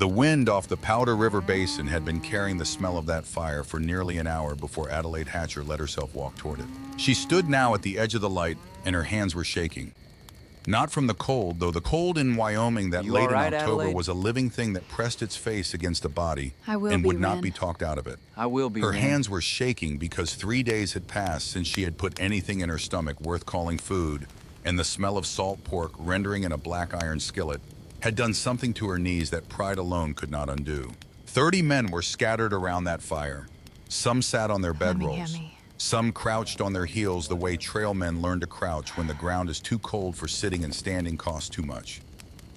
The wind off the Powder River Basin had been carrying the smell of that fire for nearly an hour before Adelaide Hatcher let herself walk toward it. She stood now at the edge of the light, and her hands were shaking. Not from the cold, though the cold in Wyoming that You late all in right, October Adelaide? was a living thing that pressed its face against a body I will and be, would not Ren. be talked out of it. I will be, Her Ren. hands were shaking because 3 days had passed since she had put anything in her stomach worth calling food, and the smell of salt pork rendering in a black iron skillet had done something to her knees that pride alone could not undo. 30 men were scattered around that fire. Some sat on their bedrolls. Some crouched on their heels the way trail men learn to crouch when the ground is too cold for sitting, and standing costs too much.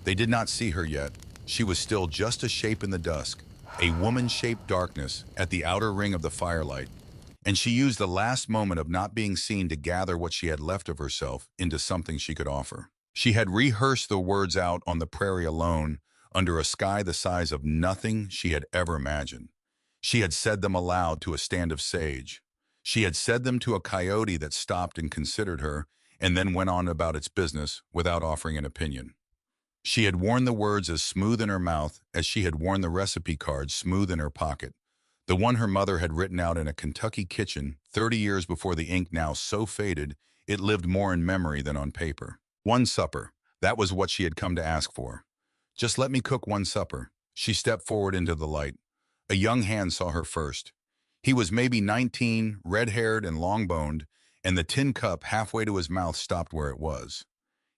They did not see her yet. She was still just a shape in the dusk, a woman-shaped darkness at the outer ring of the firelight, and she used the last moment of not being seen to gather what she had left of herself into something she could offer. She had rehearsed the words out on the prairie alone, under a sky the size of nothing she had ever imagined. She had said them aloud to a stand of sage. She had said them to a coyote that stopped and considered her, and then went on about its business without offering an opinion. She had worn the words as smooth in her mouth as she had worn the recipe card smooth in her pocket, the one her mother had written out in a Kentucky kitchen 30 years before the ink now so faded it lived more in memory than on paper. One supper, that was what she had come to ask for. Just let me cook one supper. She stepped forward into the light. A young hand saw her first. He was maybe 19, red-haired and long-boned, and the tin cup halfway to his mouth stopped where it was.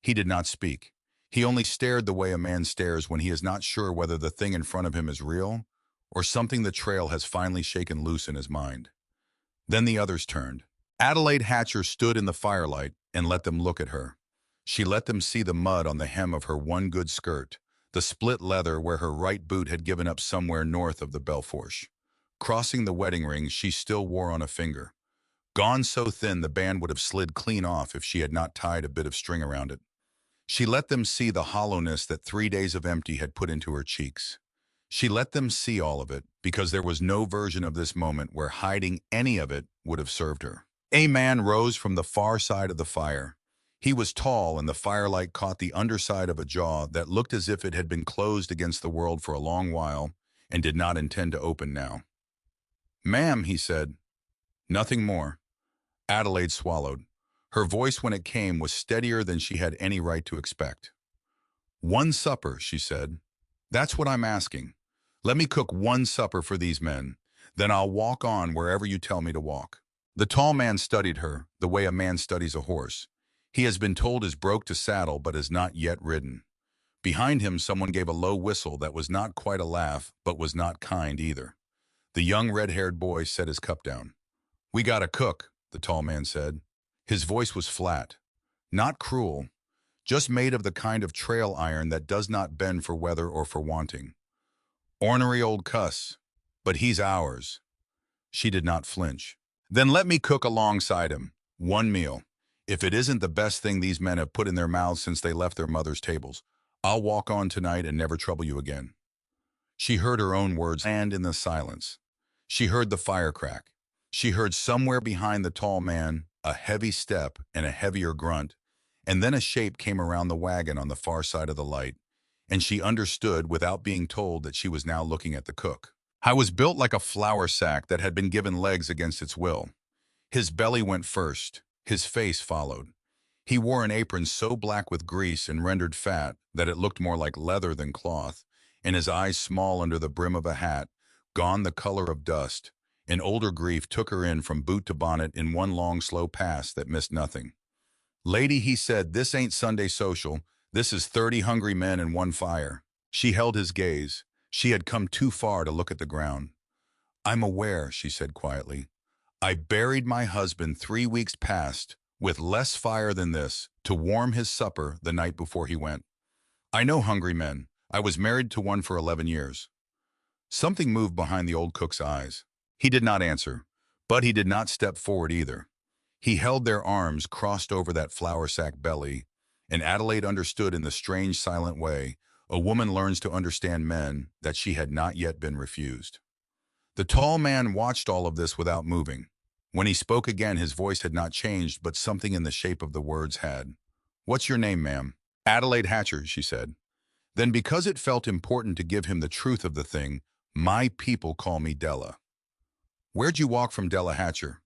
He did not speak. He only stared the way a man stares when he is not sure whether the thing in front of him is real or something the trail has finally shaken loose in his mind. Then the others turned. Adelaide Hatcher stood in the firelight and let them look at her. She let them see the mud on the hem of her one good skirt, the split leather where her right boot had given up somewhere north of the Belfourche. Crossing the wedding ring she still wore on a finger, gone so thin the band would have slid clean off if she had not tied a bit of string around it. She let them see the hollowness that 3 days of empty had put into her cheeks. She let them see all of it because there was no version of this moment where hiding any of it would have served her. A man rose from the far side of the fire. He was tall, and the firelight caught the underside of a jaw that looked as if it had been closed against the world for a long while and did not intend to open now. "Ma'am," he said. Nothing more. Adelaide swallowed. Her voice when it came was steadier than she had any right to expect. "One supper," she said. "That's what I'm asking. Let me cook one supper for these men. Then I'll walk on wherever you tell me to walk." The tall man studied her, the way a man studies a horse. He has been told is broke to saddle but has not yet ridden. Behind him someone gave a low whistle that was not quite a laugh but was not kind either. The young red-haired boy set his cup down. "We gotta cook," the tall man said. His voice was flat, not cruel, just made of the kind of trail iron that does not bend for weather or for wanting. "Ornery old cuss, but he's ours." She did not flinch. "Then let me cook alongside him. One meal. If it isn't the best thing these men have put in their mouths since they left their mother's tables, I'll walk on tonight and never trouble you again." She heard her own words land in the silence. She heard the fire crack. She heard somewhere behind the tall man a heavy step and a heavier grunt, and then a shape came around the wagon on the far side of the light, and she understood without being told that she was now looking at the cook. I was built like a flour sack that had been given legs against its will. His belly went first, his face followed. He wore an apron so black with grease and rendered fat that it looked more like leather than cloth, and his eyes small under the brim of a hat, gone the color of dust. An older grief took her in from boot to bonnet in one long, slow pass that missed nothing. "Lady," he said, "this ain't Sunday social. This is 30 hungry men and one fire." She held his gaze. She had come too far to look at the ground. "I'm aware," she said quietly. "I buried my husband 3 weeks past with less fire than this to warm his supper the night before he went. I know hungry men. I was married to one for 11 years. Something moved behind the old cook's eyes. He did not answer, but he did not step forward either. He held their arms crossed over that flour sack belly, and Adelaide understood in the strange, silent way a woman learns to understand men that she had not yet been refused. The tall man watched all of this without moving. When he spoke again, his voice had not changed, but something in the shape of the words had. "What's your name, ma'am?" "Adelaide Hatcher," she said. Then because it felt important to give him the truth of the thing, my people call me Della. Where'd you walk from, Della Hatcher?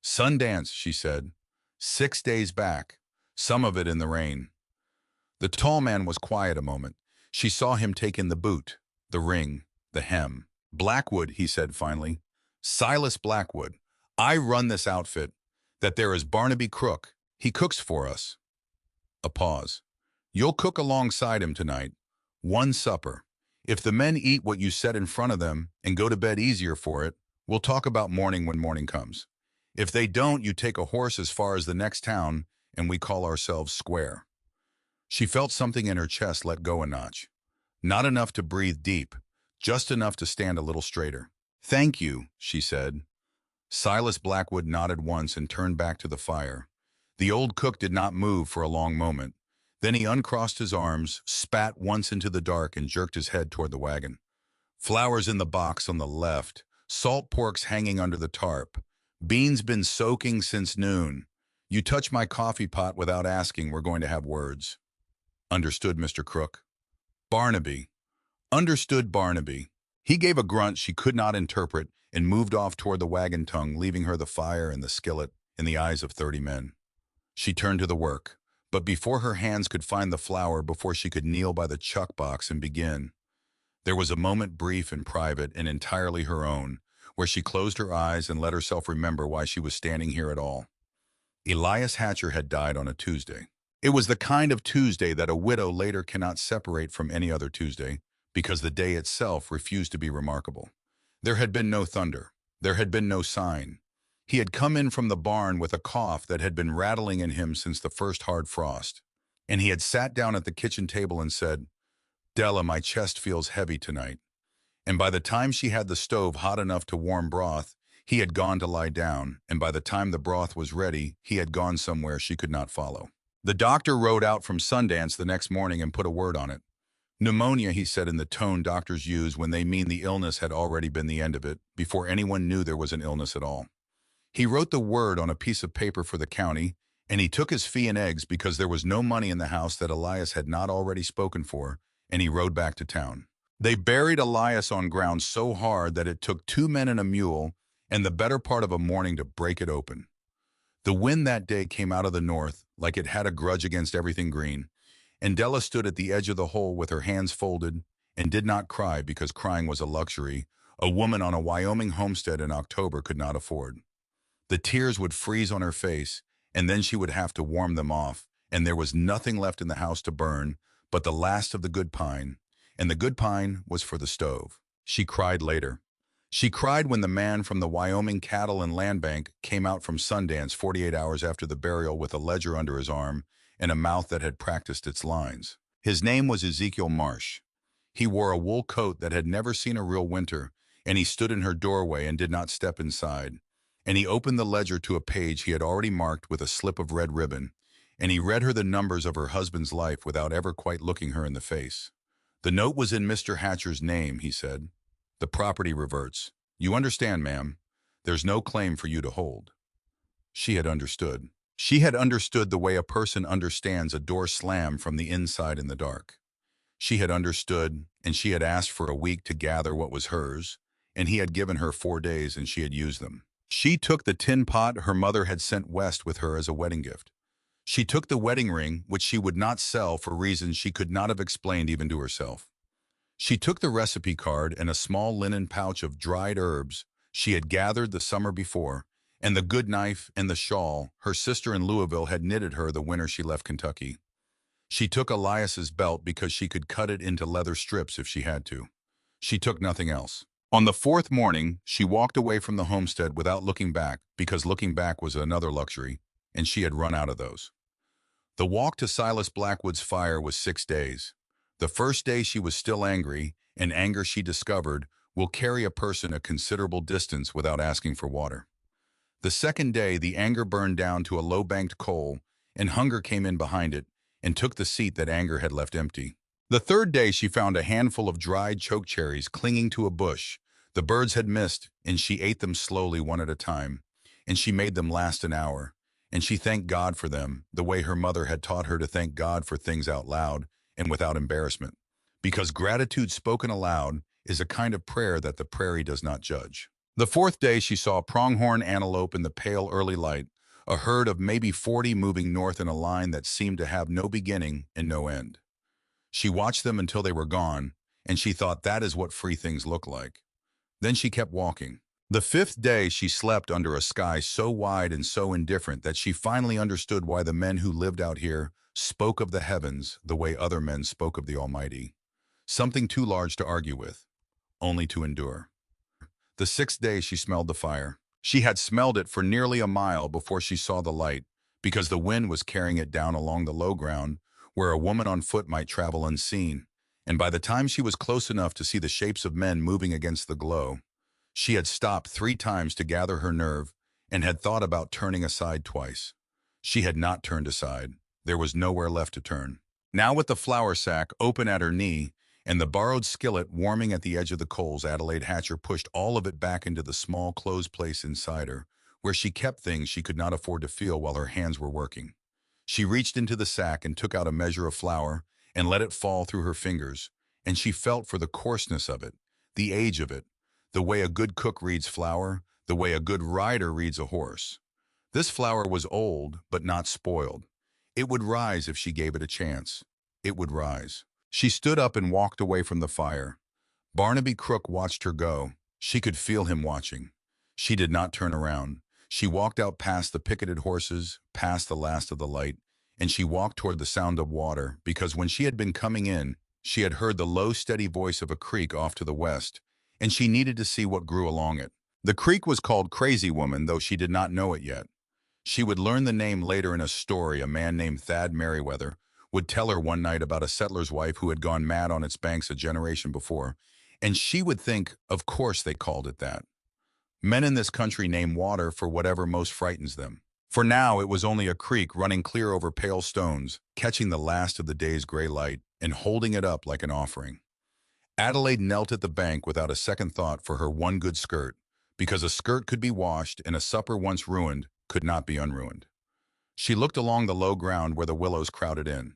Sundance, she said. 6 days back, some of it in the rain. The tall man was quiet a moment. She saw him take in the boot, the ring, the hem. Blackwood, he said finally. Silas Blackwood. I run this outfit. That there is Barnaby Crook. He cooks for us. A pause. You'll cook alongside him tonight. One supper. If the men eat what you set in front of them and go to bed easier for it, we'll talk about morning when morning comes. If they don't, you take a horse as far as the next town, and we call ourselves square. She felt something in her chest let go a notch. Not enough to breathe deep, just enough to stand a little straighter. Thank you, she said. Silas Blackwood nodded once and turned back to the fire. The old cook did not move for a long moment. Then he uncrossed his arms, spat once into the dark, and jerked his head toward the wagon. Flowers in the box on the left, salt porks hanging under the tarp. Beans been soaking since noon. You touch my coffee pot without asking, we're going to have words. Understood, Mr. Crook. Barnaby. Understood, Barnaby. He gave a grunt she could not interpret and moved off toward the wagon tongue, leaving her the fire and the skillet in the eyes of 30 men. She turned to the work, but before her hands could find the flour, before she could kneel by the chuck box and begin, there was a moment brief and private and entirely her own, where she closed her eyes and let herself remember why she was standing here at all. Elias Hatcher had died on a Tuesday. It was the kind of Tuesday that a widow later cannot separate from any other Tuesday, because the day itself refused to be remarkable. There had been no thunder. There had been no sign. He had come in from the barn with a cough that had been rattling in him since the first hard frost, and he had sat down at the kitchen table and said, Della, my chest feels heavy tonight. And by the time she had the stove hot enough to warm broth, he had gone to lie down, and by the time the broth was ready, he had gone somewhere she could not follow. The doctor rode out from Sundance the next morning and put a word on it. Pneumonia, he said in the tone doctors use when they mean the illness had already been the end of it, before anyone knew there was an illness at all. He wrote the word on a piece of paper for the county, and he took his fee in eggs because there was no money in the house that Elias had not already spoken for, and he rode back to town. They buried Elias on ground so hard that it took 2 men and a mule and the better part of a morning to break it open. The wind that day came out of the north like it had a grudge against everything green, and Della stood at the edge of the hole with her hands folded and did not cry because crying was a luxury a woman on a Wyoming homestead in October could not afford. The tears would freeze on her face, and then she would have to warm them off, and there was nothing left in the house to burn but the last of the good pine, and the good pine was for the stove. She cried later. She cried when the man from the Wyoming Cattle and Land Bank came out from Sundance 48 hours after the burial with a ledger under his arm and a mouth that had practiced its lines. His name was Ezekiel Marsh. He wore a wool coat that had never seen a real winter, and he stood in her doorway and did not step inside. And he opened the ledger to a page he had already marked with a slip of red ribbon, and he read her the numbers of her husband's life without ever quite looking her in the face. The note was in Mr. Hatcher's name, he said. The property reverts. You understand, ma'am. There's no claim for you to hold. She had understood. She had understood the way a person understands a door slam from the inside in the dark. She had understood, and she had asked for a week to gather what was hers, and he had given her 4 days and she had used them. She took the tin pot her mother had sent west with her as a wedding gift. She took the wedding ring, which she would not sell for reasons she could not have explained even to herself. She took the recipe card and a small linen pouch of dried herbs she had gathered the summer before, and the good knife and the shawl her sister in Louisville had knitted her the winter she left Kentucky. She took Elias's belt because she could cut it into leather strips if she had to. She took nothing else. On the 4th morning, she walked away from the homestead without looking back, because looking back was another luxury, and she had run out of those. The walk to Silas Blackwood's fire was 6 days. The first day she was still angry, and anger, she discovered, will carry a person a considerable distance without asking for water. The second day, the anger burned down to a low-banked coal, and hunger came in behind it and took the seat that anger had left empty. The third day, she found a handful of dried chokecherries clinging to a bush. The birds had missed, and she ate them slowly one at a time, and she made them last an hour, and she thanked God for them, the way her mother had taught her to thank God for things out loud and without embarrassment, because gratitude spoken aloud is a kind of prayer that the prairie does not judge. The fourth day, she saw a pronghorn antelope in the pale early light, a herd of maybe 40 moving north in a line that seemed to have no beginning and no end. She watched them until they were gone, and she thought that is what free things look like. Then she kept walking. The fifth day, she slept under a sky so wide and so indifferent that she finally understood why the men who lived out here spoke of the heavens the way other men spoke of the Almighty. Something too large to argue with, only to endure. The sixth day, she smelled the fire. She had smelled it for nearly a mile before she saw the light, because the wind was carrying it down along the low ground where a woman on foot might travel unseen. And by the time she was close enough to see the shapes of men moving against the glow, she had stopped 3 times to gather her nerve and had thought about turning aside twice. She had not turned aside. There was nowhere left to turn. Now, with the flour sack open at her knee and the borrowed skillet warming at the edge of the coals, Adelaide Hatcher pushed all of it back into the small closed place inside her, where she kept things she could not afford to feel while her hands were working. She reached into the sack and took out a measure of flour and let it fall through her fingers, and she felt for the coarseness of it, the age of it, the way a good cook reads flour, the way a good rider reads a horse. This flour was old, but not spoiled. It would rise if she gave it a chance. It would rise. She stood up and walked away from the fire. Barnaby Crook watched her go. She could feel him watching. She did not turn around. She walked out past the picketed horses, past the last of the light, and she walked toward the sound of water, because when she had been coming in, she had heard the low, steady voice of a creek off to the west, and she needed to see what grew along it. The creek was called Crazy Woman, though she did not know it yet. She would learn the name later in a story a man named Thad Merriweather would tell her one night about a settler's wife who had gone mad on its banks a generation before, and she would think, of course they called it that. Men in this country name water for whatever most frightens them. For now, it was only a creek running clear over pale stones, catching the last of the day's gray light and holding it up like an offering. Adelaide knelt at the bank without a second thought for her one good skirt, because a skirt could be washed and a supper once ruined could not be unruined. She looked along the low ground where the willows crowded in.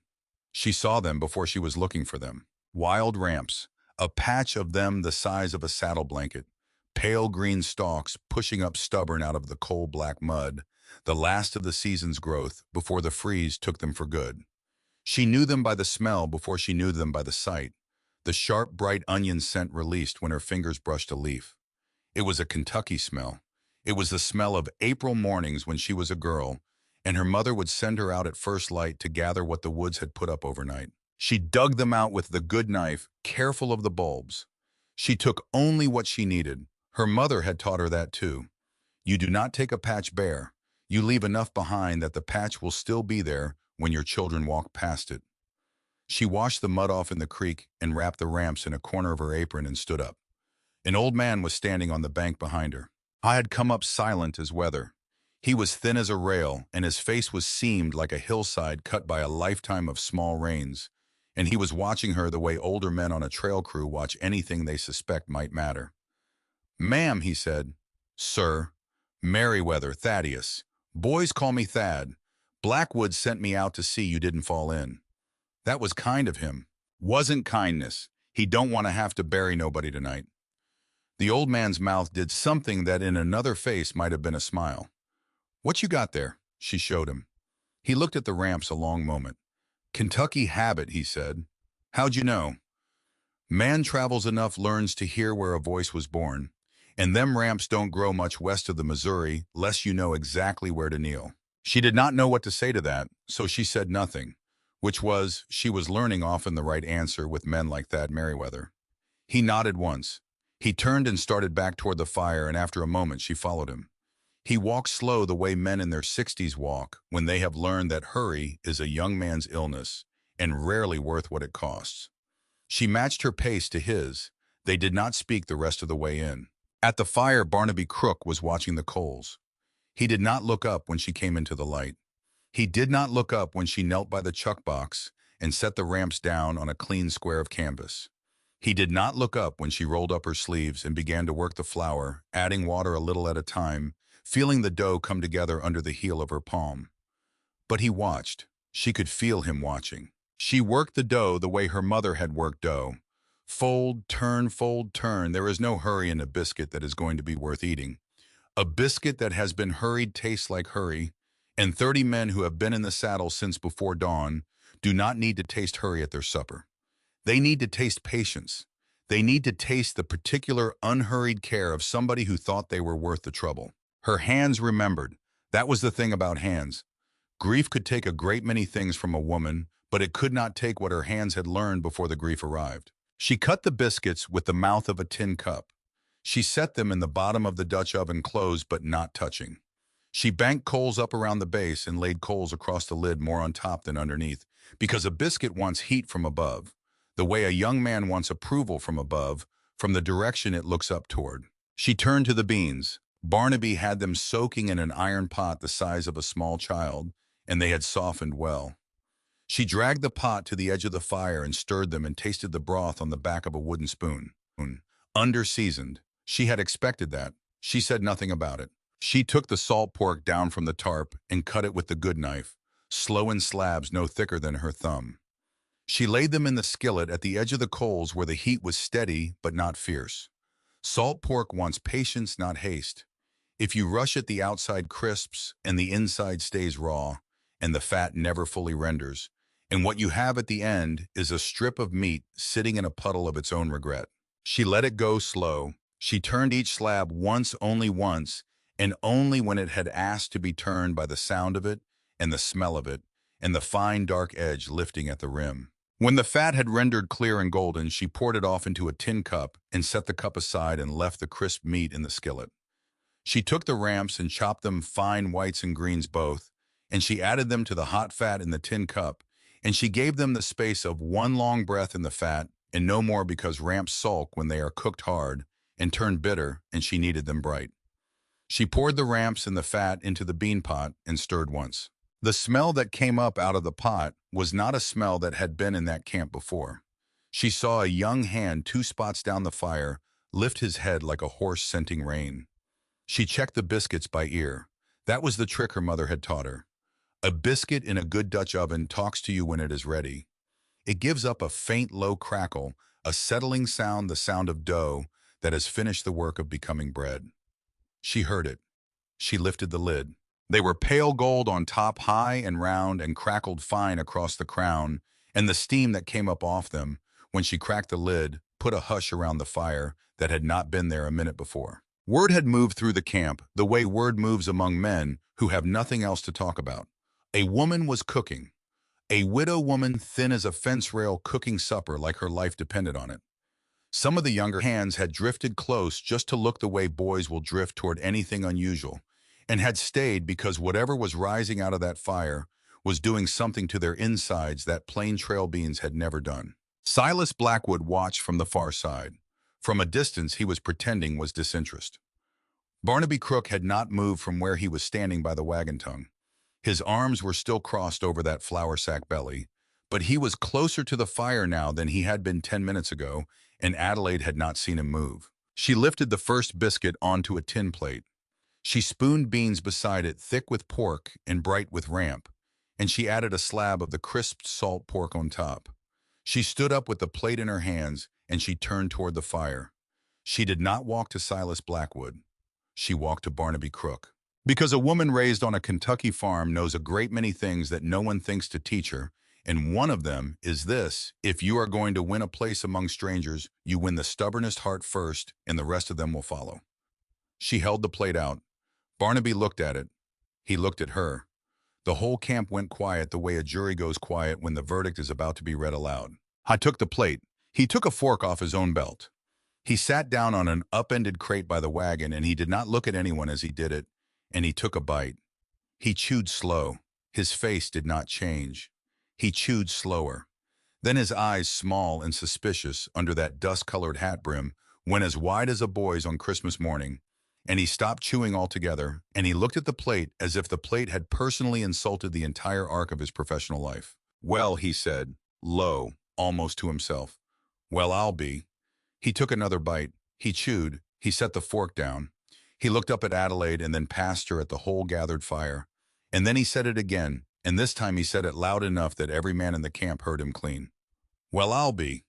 She saw them before she was looking for them. Wild ramps, a patch of them the size of a saddle blanket, pale green stalks pushing up stubborn out of the coal-black mud, the last of the season's growth before the freeze took them for good. She knew them by the smell before she knew them by the sight, the sharp, bright onion scent released when her fingers brushed a leaf. It was a Kentucky smell. It was the smell of April mornings when she was a girl, and her mother would send her out at first light to gather what the woods had put up overnight. She dug them out with the good knife, careful of the bulbs. She took only what she needed. Her mother had taught her that too. You do not take a patch bare. You leave enough behind that the patch will still be there when your children walk past it. She washed the mud off in the creek and wrapped the ramps in a corner of her apron and stood up. An old man was standing on the bank behind her. I had come up silent as weather. He was thin as a rail, and his face was seamed like a hillside cut by a lifetime of small rains, and he was watching her the way older men on a trail crew watch anything they suspect might matter. "Ma'am," he said. "Sir. Merriweather, Thaddeus. Boys call me Thad. Blackwood sent me out to see you didn't fall in." That was kind of him. Wasn't kindness. He don't want to have to bury nobody tonight. The old man's mouth did something that in another face might have been a smile. "What you got there?" She showed him. He looked at the ramps a long moment. "Kentucky habit," he said. "How'd you know?" "Man travels enough learns to hear where a voice was born, and them ramps don't grow much west of the Missouri less you know exactly where to kneel." She did not know what to say to that, so she said nothing, which was, she was learning often the right answer with men like Thad Merriweather. He nodded once. He turned and started back toward the fire, and after a moment she followed him. He walked slow the way men in their 60s walk when they have learned that hurry is a young man's illness and rarely worth what it costs. She matched her pace to his. They did not speak the rest of the way in. At the fire, Barnaby Crook was watching the coals. He did not look up when she came into the light. He did not look up when she knelt by the chuck box and set the ramps down on a clean square of canvas. He did not look up when she rolled up her sleeves and began to work the flour, adding water a little at a time, feeling the dough come together under the heel of her palm. But he watched. She could feel him watching. She worked the dough the way her mother had worked dough. Fold, turn, fold, turn. There is no hurry in a biscuit that is going to be worth eating. A biscuit that has been hurried tastes like hurry, and 30 men who have been in the saddle since before dawn do not need to taste hurry at their supper. They need to taste patience. They need to taste the particular unhurried care of somebody who thought they were worth the trouble. Her hands remembered. That was the thing about hands. Grief could take a great many things from a woman, but it could not take what her hands had learned before the grief arrived. She cut the biscuits with the mouth of a tin cup. She set them in the bottom of the Dutch oven closed but not touching. She banked coals up around the base and laid coals across the lid more on top than underneath, because a biscuit wants heat from above, the way a young man wants approval from above, from the direction it looks up toward. She turned to the beans. Barnaby had them soaking in an iron pot the size of a small child, and they had softened well. She dragged the pot to the edge of the fire and stirred them and tasted the broth on the back of a wooden spoon. Under-seasoned. She had expected that. She said nothing about it. She took the salt pork down from the tarp and cut it with the good knife, slow in slabs no thicker than her thumb. She laid them in the skillet at the edge of the coals where the heat was steady but not fierce. Salt pork wants patience, not haste. If you rush it, the outside crisps and the inside stays raw, and the fat never fully renders, and what you have at the end is a strip of meat sitting in a puddle of its own regret. She let it go slow. She turned each slab once, and only when it had asked to be turned, by the sound of it and the smell of it, and the fine dark edge lifting at the rim. When the fat had rendered clear and golden, she poured it off into a tin cup and set the cup aside and left the crisp meat in the skillet. She took the ramps and chopped them fine, whites and greens both, and she added them to the hot fat in the tin cup, and she gave them the space of one long breath in the fat, and no more, because ramps sulk when they are cooked hard and turn bitter, and she needed them bright. She poured the ramps and the fat into the bean pot and stirred once. The smell that came up out of the pot was not a smell that had been in that camp before. She saw a young hand 2 spots down the fire lift his head like a horse scenting rain. She checked the biscuits by ear. That was the trick her mother had taught her. A biscuit in a good Dutch oven talks to you when it is ready. It gives up a faint low crackle, a settling sound, the sound of dough that has finished the work of becoming bread. She heard it. She lifted the lid. They were pale gold on top, high and round, and crackled fine across the crown, and the steam that came up off them, when she cracked the lid, put a hush around the fire that had not been there a minute before. Word had moved through the camp, the way word moves among men who have nothing else to talk about. A woman was cooking. A widow woman, thin as a fence rail, cooking supper like her life depended on it. Some of the younger hands had drifted close just to look the way boys will drift toward anything unusual, and had stayed because whatever was rising out of that fire was doing something to their insides that plain trail beans had never done. Silas Blackwood watched from the far side. From a distance, he was pretending was disinterest. Barnaby Crook had not moved from where he was standing by the wagon tongue. His arms were still crossed over that flour sack belly, but he was closer to the fire now than he had been 10 minutes ago, and Adelaide had not seen him move. She lifted the first biscuit onto a tin plate. She spooned beans beside it, thick with pork and bright with ramp, and she added a slab of the crisped salt pork on top. She stood up with the plate in her hands, and she turned toward the fire. She did not walk to Silas Blackwood. She walked to Barnaby Crook. Because a woman raised on a Kentucky farm knows a great many things that no one thinks to teach her, and one of them is this: if you are going to win a place among strangers, you win the stubbornest heart first, and the rest of them will follow. She held the plate out. Barnaby looked at it. He looked at her. The whole camp went quiet the way a jury goes quiet when the verdict is about to be read aloud. I took the plate. He took a fork off his own belt. He sat down on an upended crate by the wagon, and he did not look at anyone as he did it, and he took a bite. He chewed slow. His face did not change. He chewed slower. Then his eyes, small and suspicious under that dust-colored hat brim, went as wide as a boy's on Christmas morning, and he stopped chewing altogether, and he looked at the plate as if the plate had personally insulted the entire arc of his professional life. Well, he said, low, almost to himself. Well, I'll be. He took another bite. He chewed. He set the fork down. He looked up at Adelaide and then past her at the whole gathered fire. And then he said it again, And this time he said it loud enough that every man in the camp heard him clean. Well, I'll be.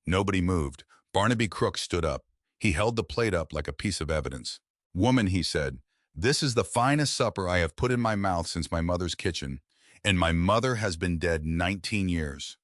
Nobody moved. Barnaby Crook stood up. He held the plate up like a piece of evidence. Woman, he said, this is the finest supper I have put in my mouth since my mother's kitchen, and my mother has been dead 19 years.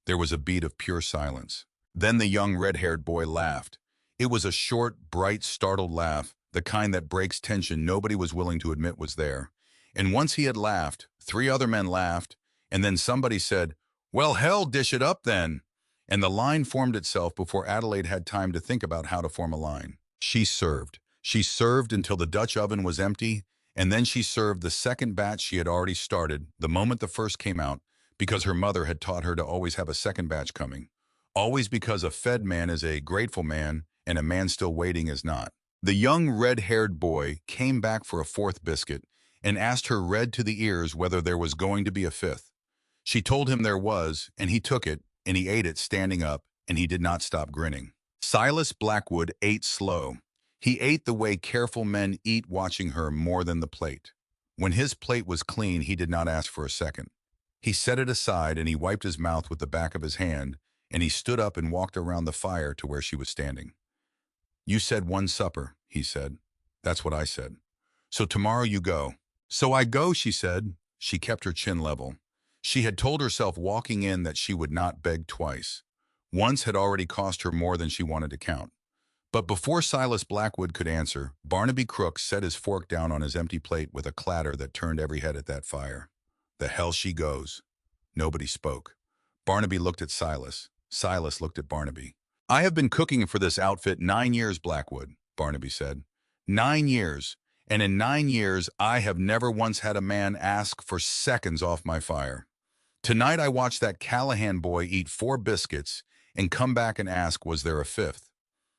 There was a beat of pure silence. Then the young red-haired boy laughed. It was a short, bright, startled laugh, the kind that breaks tension nobody was willing to admit was there. And once he had laughed, 3 other men laughed, and then somebody said, well, hell, dish it up then. And the line formed itself before Adelaide had time to think about how to form a line. She served. She served until the Dutch oven was empty, and then she served the second batch she had already started the moment the first came out, because her mother had taught her to always have a second batch coming. Always, because a fed man is a grateful man, and a man still waiting is not. The young red-haired boy came back for a 4th biscuit and asked her red to the ears whether there was going to be a 5th. She told him there was, and he took it, and he ate it standing up, and he did not stop grinning. Silas Blackwood ate slow. He ate the way careful men eat, watching her more than the plate. When his plate was clean, he did not ask for a second. He set it aside, and he wiped his mouth with the back of his hand, and he stood up and walked around the fire to where she was standing. You said 1 supper, he said. That's what I said. So tomorrow you go. So I go, she said. She kept her chin level. She had told herself walking in that she would not beg twice. Once had already cost her more than she wanted to count. But before Silas Blackwood could answer, Barnaby Crook set his fork down on his empty plate with a clatter that turned every head at that fire. The hell she goes. Nobody spoke. Barnaby looked at Silas. Silas looked at Barnaby. I have been cooking for this outfit 9 years, Blackwood, Barnaby said. 9 years. And in 9 years, I have never once had a man ask for seconds off my fire. Tonight I watched that Callahan boy eat 4 biscuits and come back and ask, was there a 5th?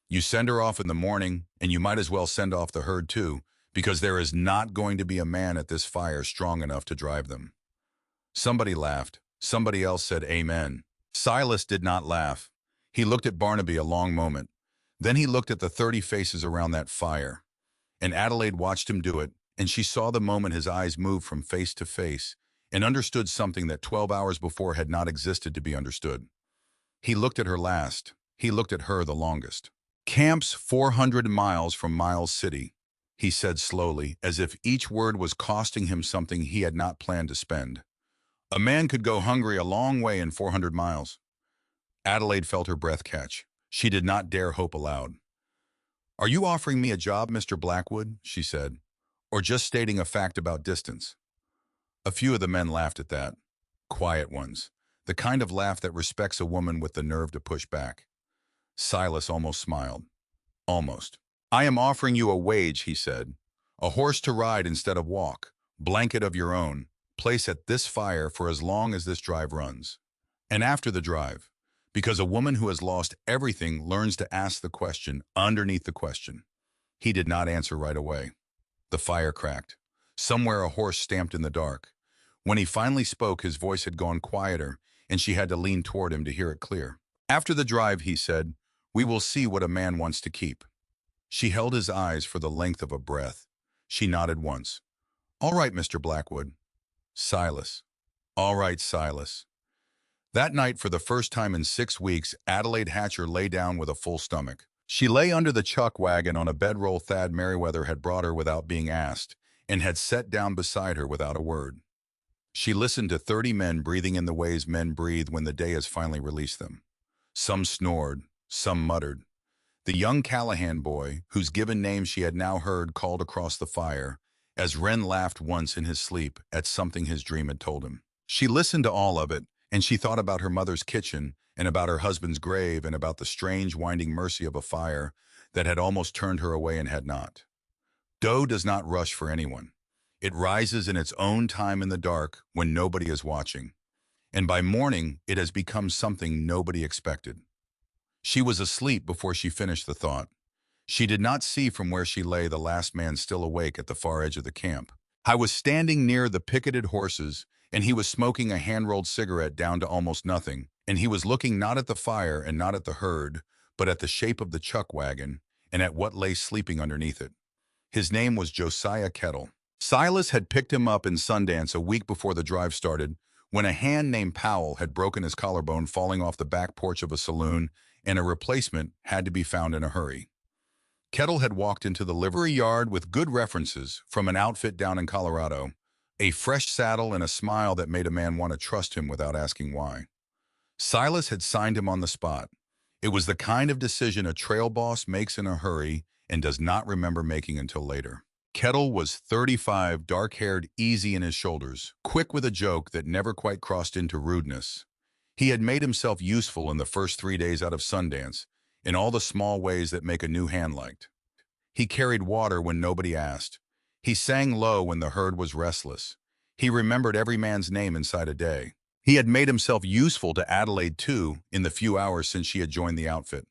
You send her off in the morning, and you might as well send off the herd too, because there is not going to be a man at this fire strong enough to drive them. Somebody laughed. Somebody else said amen. Silas did not laugh. He looked at Barnaby a long moment. Then he looked at the 30 faces around that fire. And Adelaide watched him do it, and she saw the moment his eyes moved from face to face and understood something that 12 hours before had not existed to be understood. He looked at her last. He looked at her the longest. Camp's 400 miles from Miles City, he said slowly, as if each word was costing him something he had not planned to spend. A man could go hungry a long way in 400 miles. Adelaide felt her breath catch. She did not dare hope aloud. Are you offering me a job, Mr. Blackwood? She said, or just stating a fact about distance? A few of the men laughed at that. Quiet ones. The kind of laugh that respects a woman with the nerve to push back. Silas almost smiled. Almost. I am offering you a wage, he said. A horse to ride instead of walk. Blanket of your own. Place at this fire for as long as this drive runs. And after the drive. Because a woman who has lost everything learns to ask the question underneath the question. He did not answer right away. The fire cracked. Somewhere a horse stamped in the dark. When he finally spoke, his voice had gone quieter, and she had to lean toward him to hear it clear. After the drive, he said, we will see what a man wants to keep. She held his eyes for the length of a breath. She nodded once. All right, Mr. Blackwood. Silas. All right, Silas. That night, for the first time in 6 weeks, Adelaide Hatcher lay down with a full stomach. She lay under the chuck wagon on a bedroll Thad Merriweather had brought her without being asked, and had set down beside her without a word. She listened to 30 men breathing in the ways men breathe when the day has finally released them. Some snored, some muttered. The young Callahan boy, whose given name she had now heard called across the fire, as Wren laughed once in his sleep at something his dream had told him. She listened to all of it, and she thought about her mother's kitchen, and about her husband's grave, and about the strange winding mercy of a fire that had almost turned her away and had not. Dough does not rush for anyone. It rises in its own time in the dark when nobody is watching. And by morning, it has become something nobody expected. She was asleep before she finished the thought. She did not see from where she lay the last man still awake at the far edge of the camp. I was standing near the picketed horses, and he was smoking a hand-rolled cigarette down to almost nothing, and he was looking not at the fire and not at the herd, but at the shape of the chuck wagon and at what lay sleeping underneath it. His name was Josiah Kettle. Silas had picked him up in Sundance a week before the drive started, when a hand named Powell had broken his collarbone falling off the back porch of a saloon, and a replacement had to be found in a hurry. Kettle had walked into the livery yard with good references from an outfit down in Colorado, a fresh saddle and a smile that made a man want to trust him without asking why. Silas had signed him on the spot. It was the kind of decision a trail boss makes in a hurry and does not remember making until later. Kettle was 35, dark-haired, easy in his shoulders, quick with a joke that never quite crossed into rudeness. He had made himself useful in the first 3 days out of Sundance, in all the small ways that make a new hand liked. He carried water when nobody asked. He sang low when the herd was restless. He remembered every man's name inside a day. He had made himself useful to Adelaide, too, in the few hours since she had joined the outfit.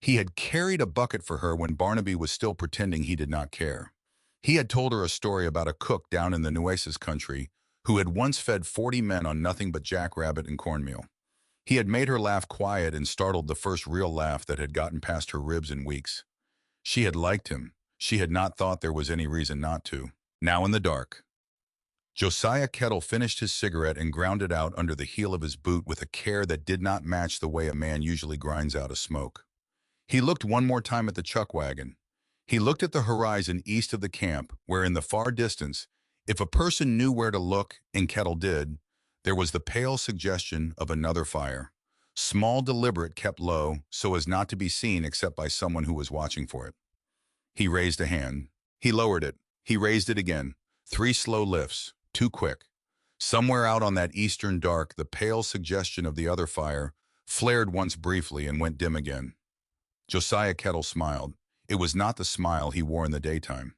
He had carried a bucket for her when Barnaby was still pretending he did not care. He had told her a story about a cook down in the Nueces country who had once fed 40 men on nothing but jackrabbit and cornmeal. He had made her laugh quiet and startled the first real laugh that had gotten past her ribs in weeks. She had liked him. She had not thought there was any reason not to. Now in the dark, Josiah Kettle finished his cigarette and ground it out under the heel of his boot with a care that did not match the way a man usually grinds out a smoke. He looked one more time at the chuck wagon. He looked at the horizon east of the camp, where in the far distance, if a person knew where to look, and Kettle did, there was the pale suggestion of another fire. Small, deliberate, kept low, so as not to be seen except by someone who was watching for it. He raised a hand. He lowered it. He raised it again. 3 slow lifts, too quick. Somewhere out on that eastern dark, the pale suggestion of the other fire flared once briefly and went dim again. Josiah Kettle smiled. It was not the smile he wore in the daytime.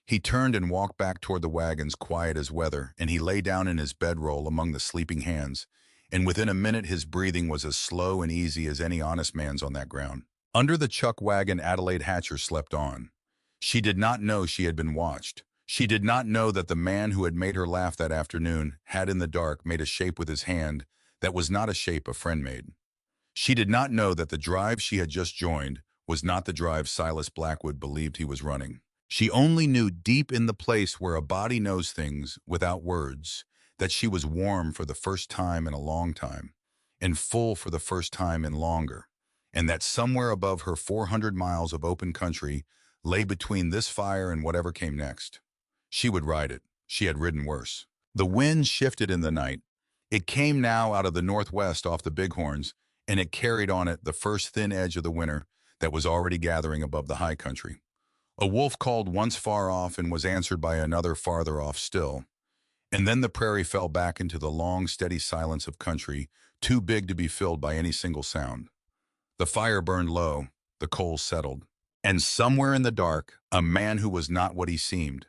He turned and walked back toward the wagons, quiet as weather, and he lay down in his bedroll among the sleeping hands, and within a minute his breathing was as slow and easy as any honest man's on that ground. Under the chuck wagon, Adelaide Hatcher slept on. She did not know she had been watched. She did not know that the man who had made her laugh that afternoon had in the dark made a shape with his hand that was not a shape a friend made. She did not know that the drive she had just joined was not the drive Silas Blackwood believed he was running. She only knew deep in the place where a body knows things without words that she was warm for the first time in a long time, and full for the first time in longer, and that somewhere above her 400 miles of open country lay between this fire and whatever came next. She would ride it. She had ridden worse. The wind shifted in the night. It came now out of the northwest off the Bighorns, and it carried on it the first thin edge of the winter that was already gathering above the high country. A wolf called once far off and was answered by another farther off still. And then the prairie fell back into the long, steady silence of country, too big to be filled by any single sound. The fire burned low, the coals settled. And somewhere in the dark, a man who was not what he seemed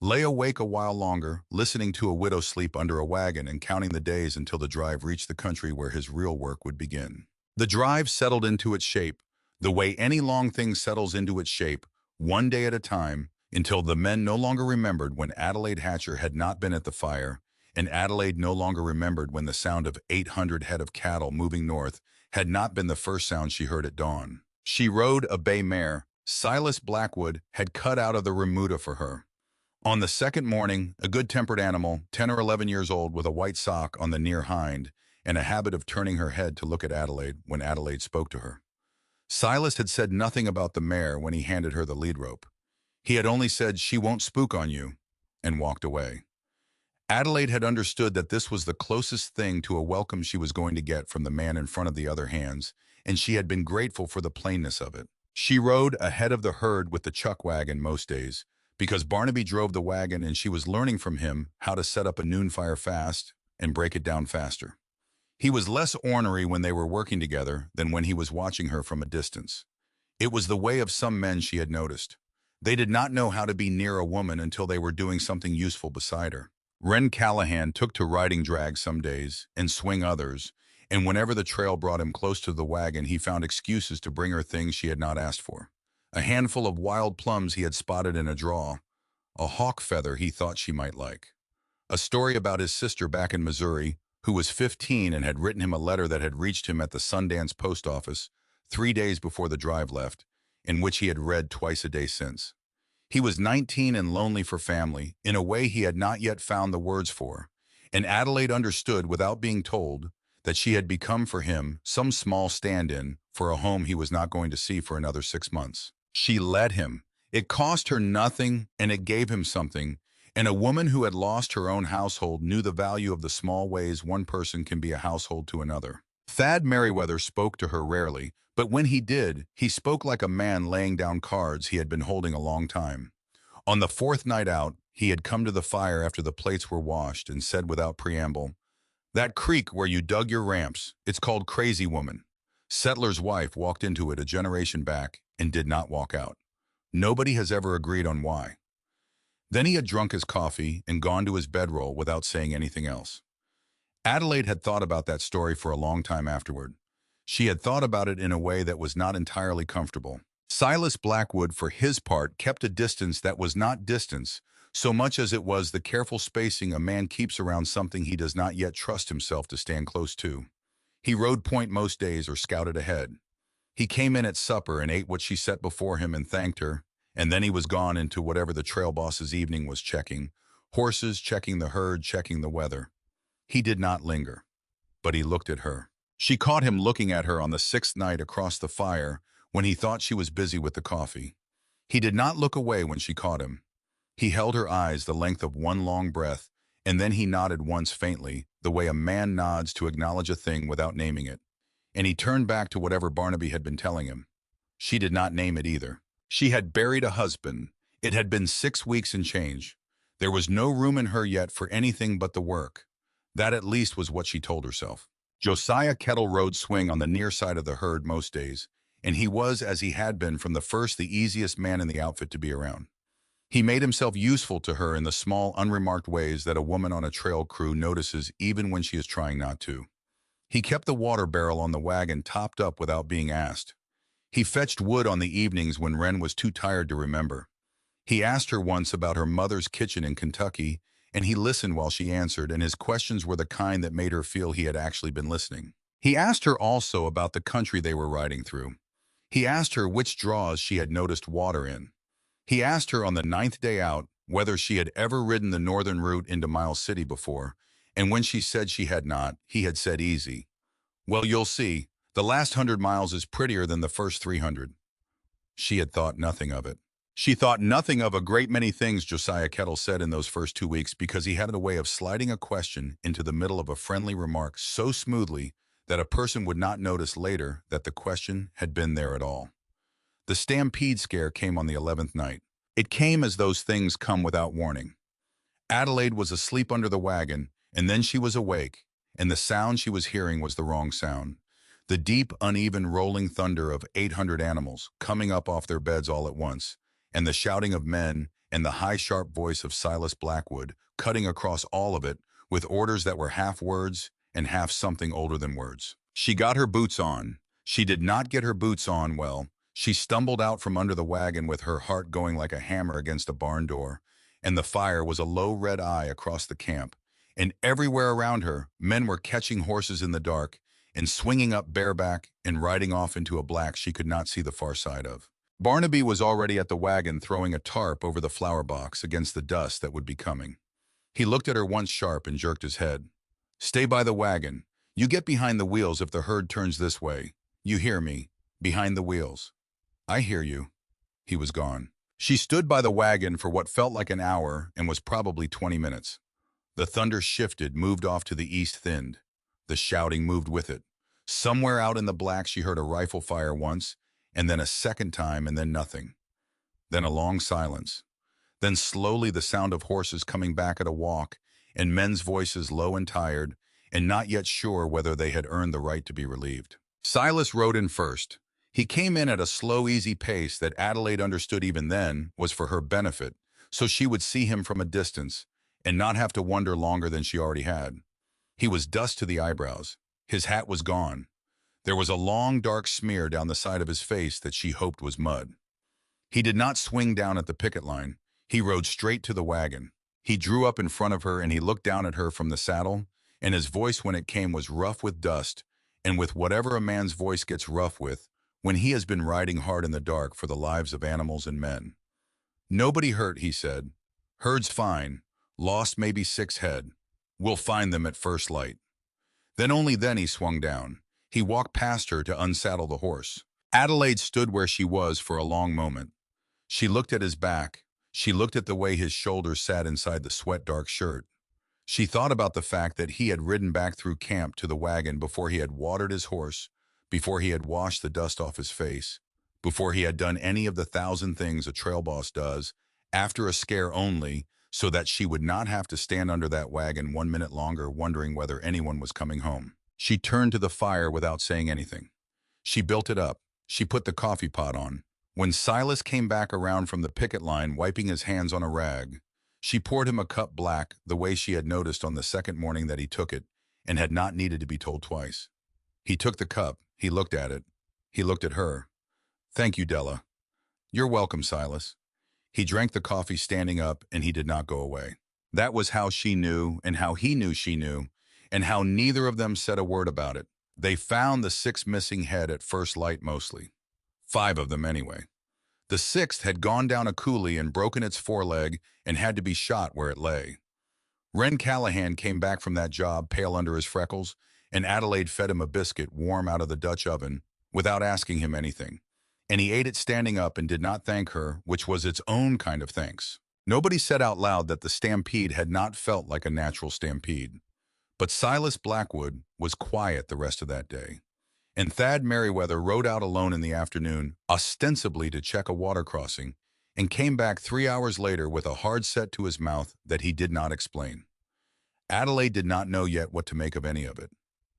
lay awake a while longer, listening to a widow sleep under a wagon and counting the days until the drive reached the country where his real work would begin. The drive settled into its shape, the way any long thing settles into its shape, one day at a time, until the men no longer remembered when Adelaide Hatcher had not been at the fire, and Adelaide no longer remembered when the sound of 800 head of cattle moving north had not been the first sound she heard at dawn. She rode a bay mare Silas Blackwood had cut out of the remuda for her. On the second morning, a good-tempered animal, 10 or 11 years old, with a white sock on the near hind, and a habit of turning her head to look at Adelaide when Adelaide spoke to her. Silas had said nothing about the mare when he handed her the lead rope. He had only said, "She won't spook on you," and walked away. Adelaide had understood that this was the closest thing to a welcome she was going to get from the man in front of the other hands, and she had been grateful for the plainness of it. She rode ahead of the herd with the chuck wagon most days, because Barnaby drove the wagon and she was learning from him how to set up a noon fire fast and break it down faster. He was less ornery when they were working together than when he was watching her from a distance. It was the way of some men, she had noticed. They did not know how to be near a woman until they were doing something useful beside her. Ren Callahan took to riding drag some days and swing others, and whenever the trail brought him close to the wagon, he found excuses to bring her things she had not asked for. A handful of wild plums he had spotted in a draw, a hawk feather he thought she might like, a story about his sister back in Missouri, who was 15 and had written him a letter that had reached him at the Sundance post office 3 days before the drive left, in which he had read twice a day since. He was 19 and lonely for family, in a way he had not yet found the words for, and Adelaide understood without being told that she had become for him some small stand-in for a home he was not going to see for another 6 months. She let him. It cost her nothing, and it gave him something, and a woman who had lost her own household knew the value of the small ways one person can be a household to another. Thad Merriweather spoke to her rarely, but when he did, he spoke like a man laying down cards he had been holding a long time. On the fourth night out, he had come to the fire after the plates were washed and said without preamble, "That creek where you dug your ramps, it's called Crazy Woman." Settler's wife walked into it a generation back and did not walk out. Nobody has ever agreed on why. Then he had drunk his coffee and gone to his bedroll without saying anything else. Adelaide had thought about that story for a long time afterward. She had thought about it in a way that was not entirely comfortable. Silas Blackwood, for his part, kept a distance that was not distance, so much as it was the careful spacing a man keeps around something he does not yet trust himself to stand close to. He rode point most days or scouted ahead. He came in at supper and ate what she set before him and thanked her, and then he was gone into whatever the trail boss's evening was checking. Horses, checking the herd, checking the weather. He did not linger, but he looked at her. She caught him looking at her on the sixth night across the fire when he thought she was busy with the coffee. He did not look away when she caught him. He held her eyes the length of one long breath, and then he nodded once faintly, the way a man nods to acknowledge a thing without naming it. And he turned back to whatever Barnaby had been telling him. She did not name it either. She had buried a husband. It had been 6 weeks and change. There was no room in her yet for anything but the work. That at least was what she told herself. Josiah Kettle rode swing on the near side of the herd most days, and he was, as he had been from the first, the easiest man in the outfit to be around. He made himself useful to her in the small, unremarked ways that a woman on a trail crew notices even when she is trying not to. He kept the water barrel on the wagon topped up without being asked. He fetched wood on the evenings when Wren was too tired to remember. He asked her once about her mother's kitchen in Kentucky, and he listened while she answered, and his questions were the kind that made her feel he had actually been listening. He asked her also about the country they were riding through. He asked her which draws she had noticed water in. He asked her on the 9th day out whether she had ever ridden the northern route into Miles City before, and when she said she had not, he had said easy. "Well, you'll see. The last 100 miles is prettier than the first 300. She had thought nothing of it. She thought nothing of a great many things Josiah Kettle said in those first 2 weeks because he had a way of sliding a question into the middle of a friendly remark so smoothly that a person would not notice later that the question had been there at all. The stampede scare came on the 11th night. It came as those things come without warning. Adelaide was asleep under the wagon, and then she was awake, and the sound she was hearing was the wrong sound. The deep, uneven, rolling thunder of 800 animals coming up off their beds all at once, and the shouting of men, and the high, sharp voice of Silas Blackwood cutting across all of it with orders that were half words and half something older than words. She got her boots on. She did not get her boots on well. She stumbled out from under the wagon with her heart going like a hammer against a barn door, and the fire was a low red eye across the camp, and everywhere around her, men were catching horses in the dark and swinging up bareback and riding off into a black she could not see the far side of. Barnaby was already at the wagon throwing a tarp over the flower box against the dust that would be coming. He looked at her once sharp and jerked his head. "Stay by the wagon. You get behind the wheels if the herd turns this way. You hear me? Behind the wheels." "I hear you." He was gone. She stood by the wagon for what felt like an hour and was probably 20 minutes. The thunder shifted, moved off to the east, thinned. The shouting moved with it. Somewhere out in the black she heard a rifle fire once, and then a second time, and then nothing. Then a long silence. Then slowly the sound of horses coming back at a walk, and men's voices low and tired, and not yet sure whether they had earned the right to be relieved. Silas rode in first. He came in at a slow, easy pace that Adelaide understood even then was for her benefit, so she would see him from a distance and not have to wonder longer than she already had. He was dust to the eyebrows. His hat was gone. There was a long, dark smear down the side of his face that she hoped was mud. He did not swing down at the picket line. He rode straight to the wagon. He drew up in front of her and he looked down at her from the saddle, and his voice when it came was rough with dust, and with whatever a man's voice gets rough with when he has been riding hard in the dark for the lives of animals and men. Nobody hurt, he said. Herd's fine. Lost maybe 6 head. We'll find them at first light. Then only then he swung down. He walked past her to unsaddle the horse. Adelaide stood where she was for a long moment. She looked at his back. She looked at the way his shoulders sat inside the sweat-dark shirt. She thought about the fact that he had ridden back through camp to the wagon before he had watered his horse, before he had washed the dust off his face, before he had done any of the 1,000 things a trail boss does, after a scare only, so that she would not have to stand under that wagon 1 minute longer wondering whether anyone was coming home. She turned to the fire without saying anything. She built it up. She put the coffee pot on. When Silas came back around from the picket line wiping his hands on a rag, she poured him a cup black the way she had noticed on the second morning that he took it and had not needed to be told twice. He took the cup. He looked at it. He looked at her. Thank you, Della. You're welcome, Silas. He drank the coffee standing up, and he did not go away. That was how she knew, and how he knew she knew, and how neither of them said a word about it. They found the 6 missing head at first light mostly. 5 of them anyway. The 6th had gone down a coulee and broken its foreleg and had to be shot where it lay. Ren Callahan came back from that job pale under his freckles, and Adelaide fed him a biscuit warm out of the Dutch oven without asking him anything. And he ate it standing up and did not thank her, which was its own kind of thanks. Nobody said out loud that the stampede had not felt like a natural stampede. But Silas Blackwood was quiet the rest of that day. And Thad Merriweather rode out alone in the afternoon, ostensibly to check a water crossing, and came back 3 hours later with a hard set to his mouth that he did not explain. Adelaide did not know yet what to make of any of it.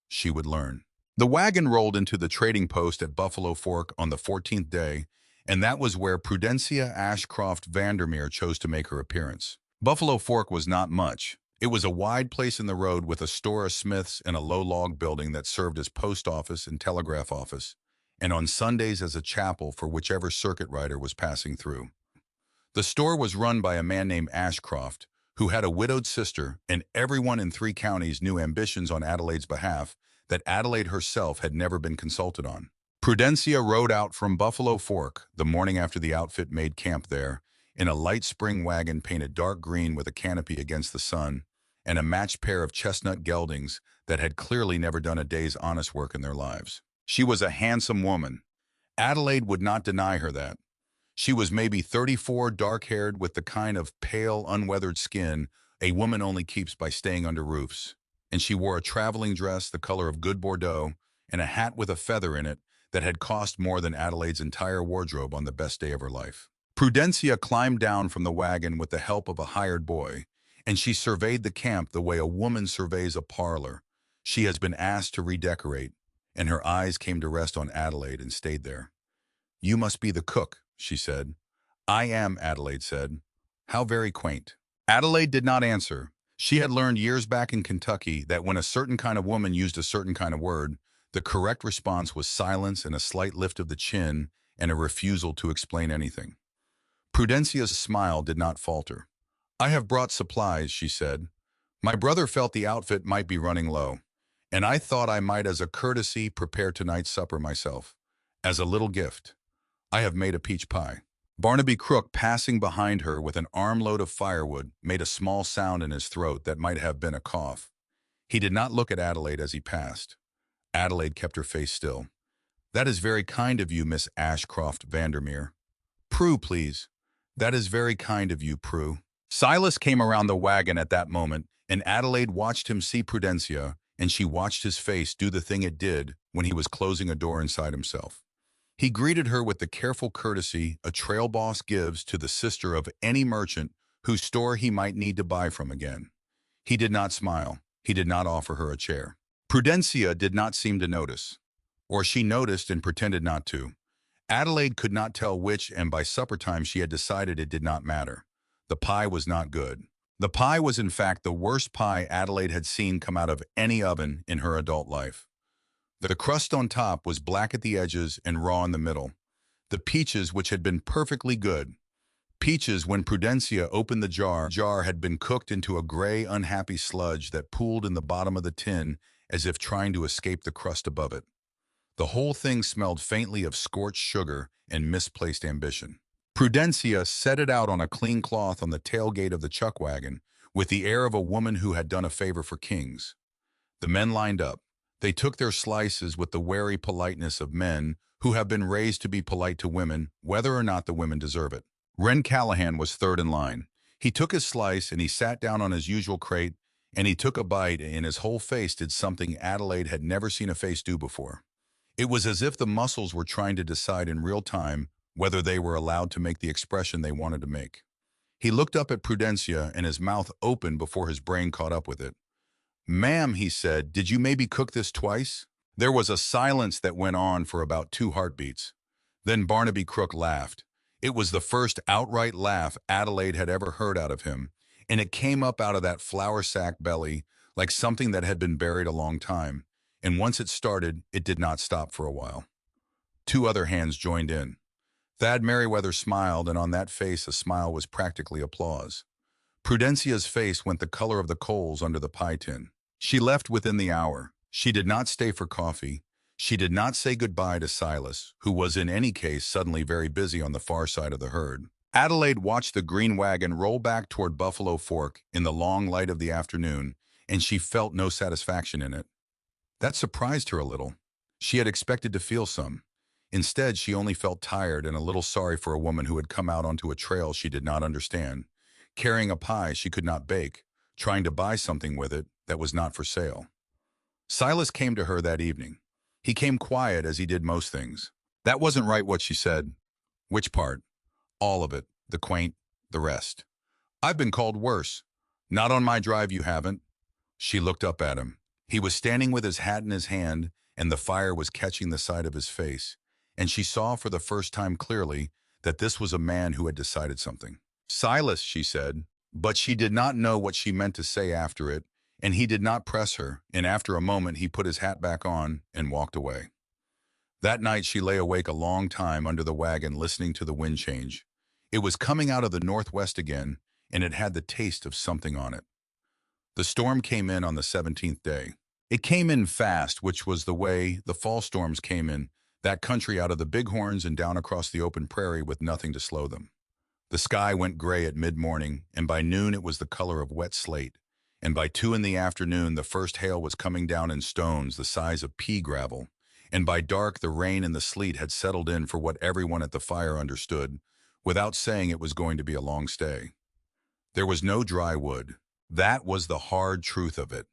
She would learn. The wagon rolled into the trading post at Buffalo Fork on the 14th day, and that was where Prudencia Ashcroft Vandermeer chose to make her appearance. Buffalo Fork was not much. It was a wide place in the road with a store of Smiths and a low log building that served as post office and telegraph office, and on Sundays as a chapel for whichever circuit rider was passing through. The store was run by a man named Ashcroft, who had a widowed sister, and everyone in 3 counties knew ambitions on Adelaide's behalf that Adelaide herself had never been consulted on. Prudencia rode out from Buffalo Fork the morning after the outfit made camp there, in a light spring wagon painted dark green with a canopy against the sun, and a matched pair of chestnut geldings that had clearly never done a day's honest work in their lives. She was a handsome woman. Adelaide would not deny her that. She was maybe 34, dark-haired, with the kind of pale, unweathered skin a woman only keeps by staying under roofs. And she wore a traveling dress the color of good Bordeaux and a hat with a feather in it that had cost more than Adelaide's entire wardrobe on the best day of her life. Prudencia climbed down from the wagon with the help of a hired boy, and she surveyed the camp the way a woman surveys a parlor she has been asked to redecorate, and her eyes came to rest on Adelaide and stayed there. "You must be the cook," she said. "I am," Adelaide said. "How very quaint." Adelaide did not answer. She had learned years back in Kentucky that when a certain kind of woman used a certain kind of word, the correct response was silence and a slight lift of the chin and a refusal to explain anything. Prudencia's smile did not falter. "I have brought supplies," she said. "My brother felt the outfit might be running low, and I thought I might as a courtesy prepare tonight's supper myself, as a little gift. I have made a peach pie." Barnaby Crook, passing behind her with an armload of firewood, made a small sound in his throat that might have been a cough. He did not look at Adelaide as he passed. Adelaide kept her face still. "That is very kind of you, Miss Ashcroft Vandermeer." "Prue, please." "That is very kind of you, Prue." Silas came around the wagon at that moment, and Adelaide watched him see Prudencia, and she watched his face do the thing it did when he was closing a door inside himself. He greeted her with the careful courtesy a trail boss gives to the sister of any merchant whose store he might need to buy from again. He did not smile. He did not offer her a chair. Prudencia did not seem to notice. Or she noticed and pretended not to. Adelaide could not tell which, and by supper time she had decided it did not matter. The pie was not good. The pie was in fact the worst pie Adelaide had seen come out of any oven in her adult life. The crust on top was black at the edges and raw in the middle. The peaches, which had been perfectly good. Peaches, when Prudencia opened the jar had been cooked into a gray, unhappy sludge that pooled in the bottom of the tin as if trying to escape the crust above it. The whole thing smelled faintly of scorched sugar and misplaced ambition. Prudencia set it out on a clean cloth on the tailgate of the chuck wagon, with the air of a woman who had done a favor for kings. The men lined up. They took their slices with the wary politeness of men who have been raised to be polite to women, whether or not the women deserve it. Ren Callahan was third in line. He took his slice and he sat down on his usual crate, and he took a bite, and his whole face did something Adelaide had never seen a face do before. It was as if the muscles were trying to decide in real time whether they were allowed to make the expression they wanted to make. He looked up at Prudencia, and his mouth opened before his brain caught up with it. "Ma'am," he said, "did you maybe cook this twice?" There was a silence that went on for about 2 heartbeats. Then Barnaby Crook laughed. It was the first outright laugh Adelaide had ever heard out of him, and it came up out of that flour sack belly like something that had been buried a long time. And once it started, it did not stop for a while. 2 other hands joined in. Thad Merriweather smiled, and on that face a smile was practically applause. Prudencia's face went the color of the coals under the pie tin. She left within the hour. She did not stay for coffee. She did not say goodbye to Silas, who was in any case suddenly very busy on the far side of the herd. Adelaide watched the green wagon roll back toward Buffalo Fork in the long light of the afternoon, and she felt no satisfaction in it. That surprised her a little. She had expected to feel some. Instead, she only felt tired and a little sorry for a woman who had come out onto a trail she did not understand, carrying a pie she could not bake, trying to buy something with it that was not for sale. Silas came to her that evening. He came quiet as he did most things. That wasn't right what she said. Which part? All of it. The quaint, the rest. I've been called worse. Not on my drive you haven't. She looked up at him. He was standing with his hat in his hand, and the fire was catching the side of his face, and she saw for the first time clearly that this was a man who had decided something. "Silas," she said, but she did not know what she meant to say after it, and he did not press her, and after a moment he put his hat back on and walked away. That night she lay awake a long time under the wagon listening to the wind change. It was coming out of the northwest again, and it had the taste of something on it. The storm came in on the 17th day. It came in fast, which was the way the fall storms came in, that country out of the bighorns and down across the open prairie with nothing to slow them. The sky went gray at mid-morning, and by noon it was the color of wet slate, and by 2 in the afternoon the first hail was coming down in stones the size of pea gravel, and by dark the rain and the sleet had settled in for what everyone at the fire understood, without saying it was going to be a long stay. There was no dry wood. That was the hard truth of it.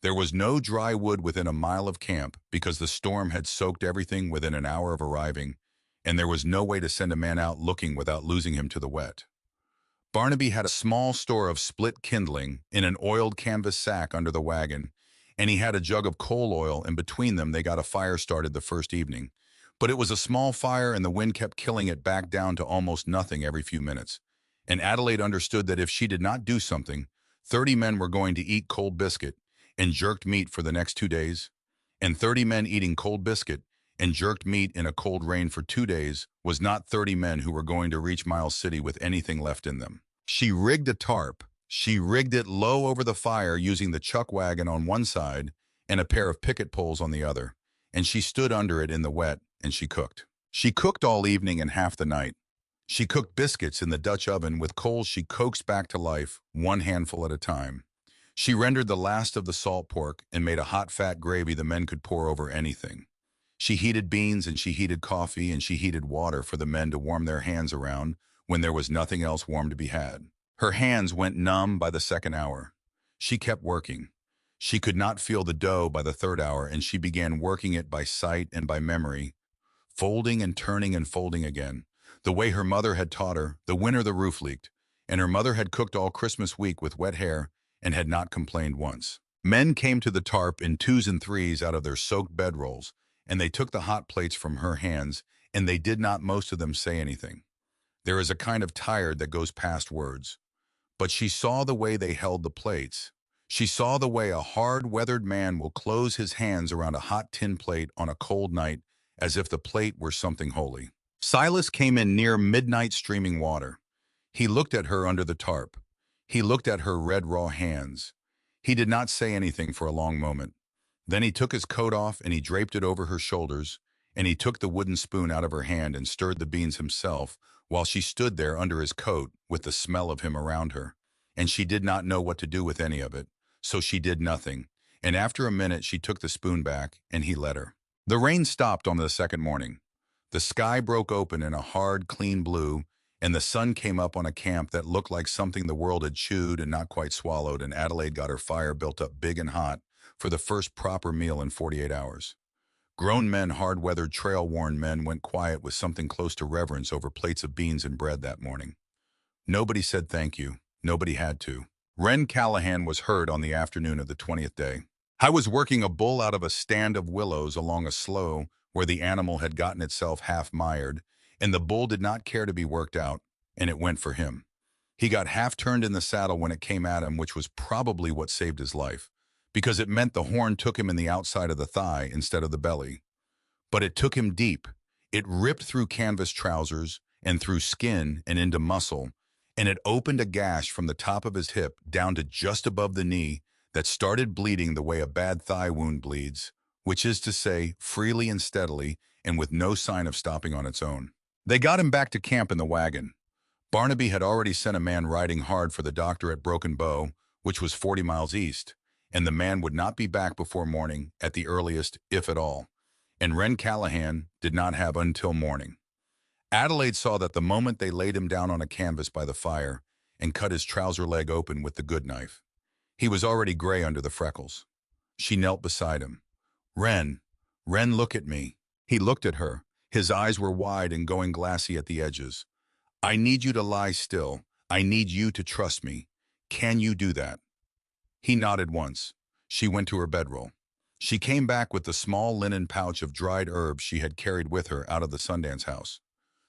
There was no dry wood within a mile of camp because the storm had soaked everything within an hour of arriving, and there was no way to send a man out looking without losing him to the wet. Barnaby had a small store of split kindling in an oiled canvas sack under the wagon, and he had a jug of coal oil, and between them they got a fire started the first evening. But it was a small fire, and the wind kept killing it back down to almost nothing every few minutes. And Adelaide understood that if she did not do something, 30 men were going to eat cold biscuit and jerked meat for the next 2 days, and 30 men eating cold biscuit and jerked meat in a cold rain for 2 days was not 30 men who were going to reach Miles City with anything left in them. She rigged a tarp. She rigged it low over the fire using the chuck wagon on one side and a pair of picket poles on the other, and she stood under it in the wet, and she cooked. She cooked all evening and half the night. She cooked biscuits in the Dutch oven with coals she coaxed back to life, one handful at a time. She rendered the last of the salt pork and made a hot fat gravy the men could pour over anything. She heated beans, and she heated coffee, and she heated water for the men to warm their hands around when there was nothing else warm to be had. Her hands went numb by the second hour. She kept working. She could not feel the dough by the third hour, and she began working it by sight and by memory, folding and turning and folding again, the way her mother had taught her the winter the roof leaked, and her mother had cooked all Christmas week with wet hair and had not complained once. Men came to the tarp in 2s and 3s out of their soaked bedrolls, and they took the hot plates from her hands, and they did not most of them say anything. There is a kind of tired that goes past words. But she saw the way they held the plates. She saw the way a hard-weathered man will close his hands around a hot tin plate on a cold night as if the plate were something holy. Silas came in near midnight streaming water. He looked at her under the tarp. He looked at her red raw hands. He did not say anything for a long moment. Then he took his coat off and he draped it over her shoulders, and he took the wooden spoon out of her hand and stirred the beans himself while she stood there under his coat with the smell of him around her. And she did not know what to do with any of it, so she did nothing. And after a minute, she took the spoon back, and he let her. The rain stopped on the second morning. The sky broke open in a hard, clean blue, and the sun came up on a camp that looked like something the world had chewed and not quite swallowed, and Adelaide got her fire built up big and hot for the first proper meal in 48 hours. Grown men, hard-weathered, trail-worn men, went quiet with something close to reverence over plates of beans and bread that morning. Nobody said thank you. Nobody had to. Wren Callahan was heard on the afternoon of the 20th day. I was working a bull out of a stand of willows along a slough where the animal had gotten itself half mired, and the bull did not care to be worked out, and it went for him. He got half turned in the saddle when it came at him, which was probably what saved his life, because it meant the horn took him in the outside of the thigh instead of the belly. But it took him deep. It ripped through canvas trousers and through skin and into muscle, and it opened a gash from the top of his hip down to just above the knee that started bleeding the way a bad thigh wound bleeds, which is to say, freely and steadily, and with no sign of stopping on its own. They got him back to camp in the wagon. Barnaby had already sent a man riding hard for the doctor at Broken Bow, which was 40 miles east, and the man would not be back before morning at the earliest, if at all. And Wren Callahan did not have until morning. Adelaide saw that the moment they laid him down on a canvas by the fire and cut his trouser leg open with the good knife. He was already gray under the freckles. She knelt beside him. Wren, look at me. He looked at her. His eyes were wide and going glassy at the edges. I need you to lie still. I need you to trust me. Can you do that? He nodded once. She went to her bedroll. She came back with the small linen pouch of dried herbs she had carried with her out of the Sundance house.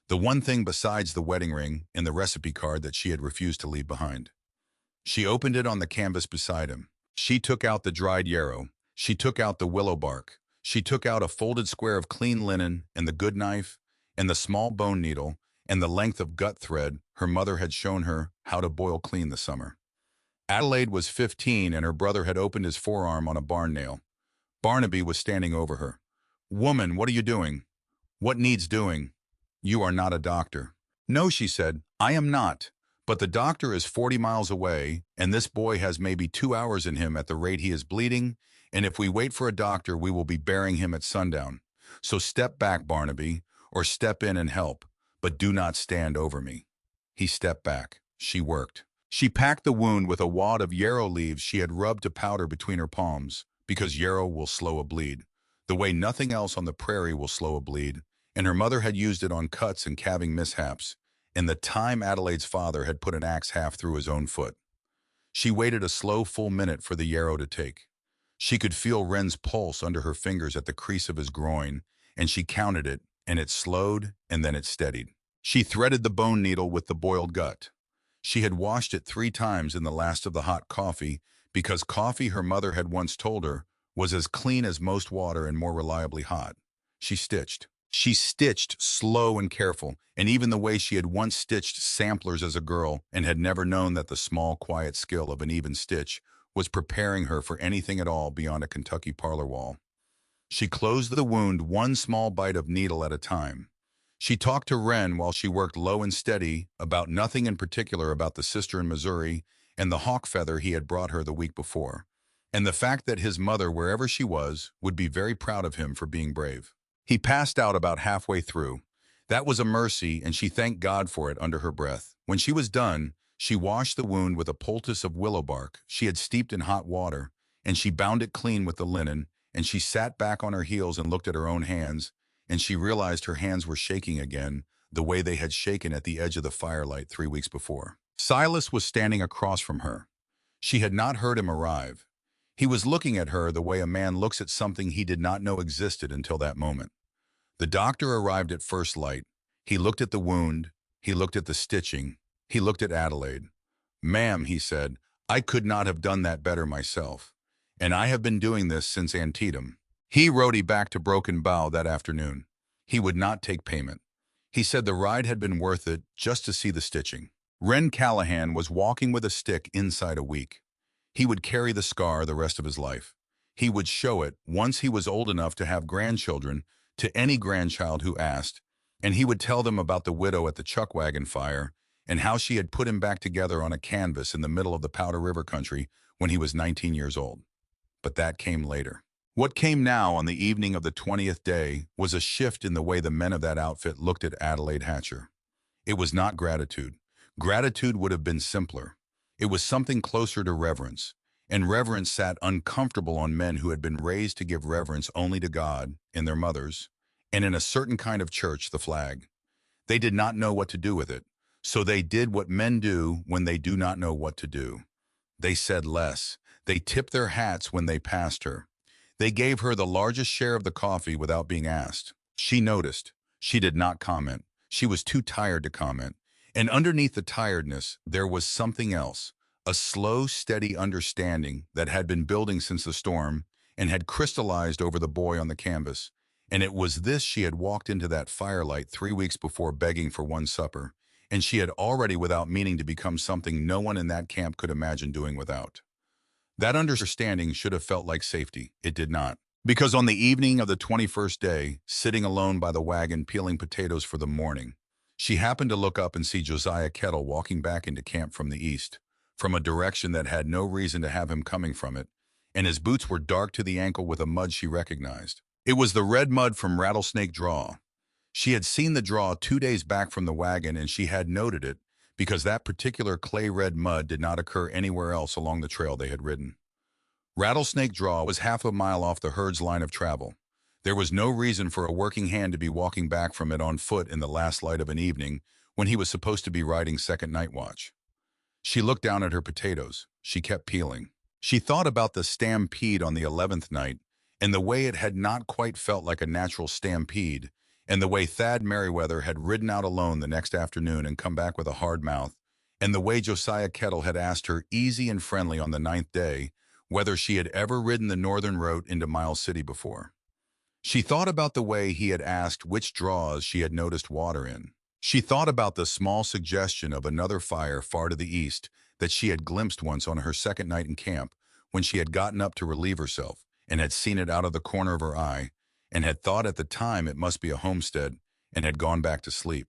The one thing besides the wedding ring and the recipe card that she had refused to leave behind. She opened it on the canvas beside him. She took out the dried yarrow. She took out the willow bark. She took out a folded square of clean linen and the good knife and the small bone needle and the length of gut thread her mother had shown her how to boil clean the summer. Adelaide was 15 and her brother had opened his forearm on a barn nail. Barnaby was standing over her. Woman, what are you doing? What needs doing? You are not a doctor. No, she said, I am not. But the doctor is 40 miles away, and this boy has maybe 2 hours in him at the rate he is bleeding, and if we wait for a doctor, we will be burying him at sundown. So step back, Barnaby, or step in and help, but do not stand over me. He stepped back. She worked. She packed the wound with a wad of yarrow leaves she had rubbed to powder between her palms, because yarrow will slow a bleed, the way nothing else on the prairie will slow a bleed, and her mother had used it on cuts and calving mishaps, in the time Adelaide's father had put an axe half through his own foot. She waited a slow full minute for the yarrow to take. She could feel Wren's pulse under her fingers at the crease of his groin, and she counted it, and it slowed, and then it steadied. She threaded the bone needle with the boiled gut. She had washed it 3 times in the last of the hot coffee, because coffee, her mother had once told her, was as clean as most water and more reliably hot. She stitched. She stitched slow and careful, and even the way she had once stitched samplers as a girl and had never known that the small, quiet skill of an even stitch was preparing her for anything at all beyond a Kentucky parlor wall. She closed the wound 1 small bite of needle at a time. She talked to Wren while she worked low and steady about nothing in particular about the sister in Missouri and the hawk feather he had brought her the week before, and the fact that his mother, wherever she was, would be very proud of him for being brave. He passed out about halfway through. That was a mercy, and she thanked God for it under her breath. When she was done, she washed the wound with a poultice of willow bark she had steeped in hot water, and she bound it clean with the linen, and she sat back on her heels and looked at her own hands, and she realized her hands were shaking again, the way they had shaken at the edge of the firelight 3 weeks before. Silas was standing across from her. She had not heard him arrive. He was looking at her the way a man looks at something he did not know existed until that moment. The doctor arrived at first light. He looked at the wound. He looked at the stitching. He looked at Adelaide. Ma'am, he said, I could not have done that better myself. And I have been doing this since Antietam. He rode back to Broken Bow that afternoon. He would not take payment. He said the ride had been worth it just to see the stitching. Wren Callahan was walking with a stick inside a week. He would carry the scar the rest of his life. He would show it, once he was old enough to have grandchildren, to any grandchild who asked, And he would tell them about the widow at the chuck wagon fire and how she had put him back together on a canvas in the middle of the Powder River country when he was 19 years old. But that came later. What came now on the evening of the 20th day was a shift in the way the men of that outfit looked at Adelaide Hatcher. It was not gratitude. Gratitude would have been simpler. It was something closer to reverence, and reverence sat uncomfortable on men who had been raised to give reverence only to God, and their mothers, and in a certain kind of church, the flag. They did not know what to do with it, so they did what men do when they do not know what to do. They said less. They tipped their hats when they passed her. They gave her the largest share of the coffee without being asked. She noticed. She did not comment. She was too tired to comment. And underneath the tiredness, there was something else, a slow, steady understanding that had been building since the storm and had crystallized over the boy on the canvas. And it was this: she had walked into that firelight 3 weeks before begging for one supper, and she had already, without meaning, to become something no one in that camp could imagine doing without. That understanding should have felt like safety. It did not. Because on the evening of the 21st day, sitting alone by the wagon peeling potatoes for the morning, she happened to look up and see Josiah Kettle walking back into camp from the east, from a direction that had no reason to have him coming from it, and his boots were dark to the ankle with a mud she recognized. It was the red mud from Rattlesnake Draw. She had seen the draw 2 days back from the wagon, and she had noted it because that particular clay-red mud did not occur anywhere else along the trail they had ridden. Rattlesnake Draw was half a mile off the herd's line of travel. There was no reason for a working hand to be walking back from it on foot in the last light of an evening when he was supposed to be riding second night watch. She looked down at her potatoes. She kept peeling. She thought about the stampede on the 11th night, and the way it had not quite felt like a natural stampede, and the way Thad Merriweather had ridden out alone the next afternoon and come back with a hard mouth, and the way Josiah Kettle had asked her, easy and friendly on the 9th day, whether she had ever ridden the northern route into Miles City before. She thought about the way he had asked which draws she had noticed water in. She thought about the small suggestion of another fire far to the east that she had glimpsed once on her second night in camp when she had gotten up to relieve herself and had seen it out of the corner of her eye and had thought at the time it must be a homestead and had gone back to sleep.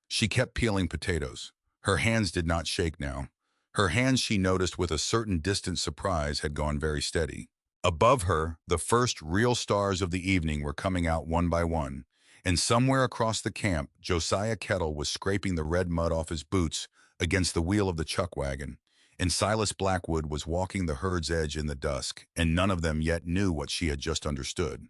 She kept peeling potatoes. Her hands did not shake now. Her hands, she noticed with a certain distant surprise, had gone very steady. Above her, the first real stars of the evening were coming out one by one, and somewhere across the camp, Josiah Kettle was scraping the red mud off his boots against the wheel of the chuck wagon, and Silas Blackwood was walking the herd's edge in the dusk, and none of them yet knew what she had just understood.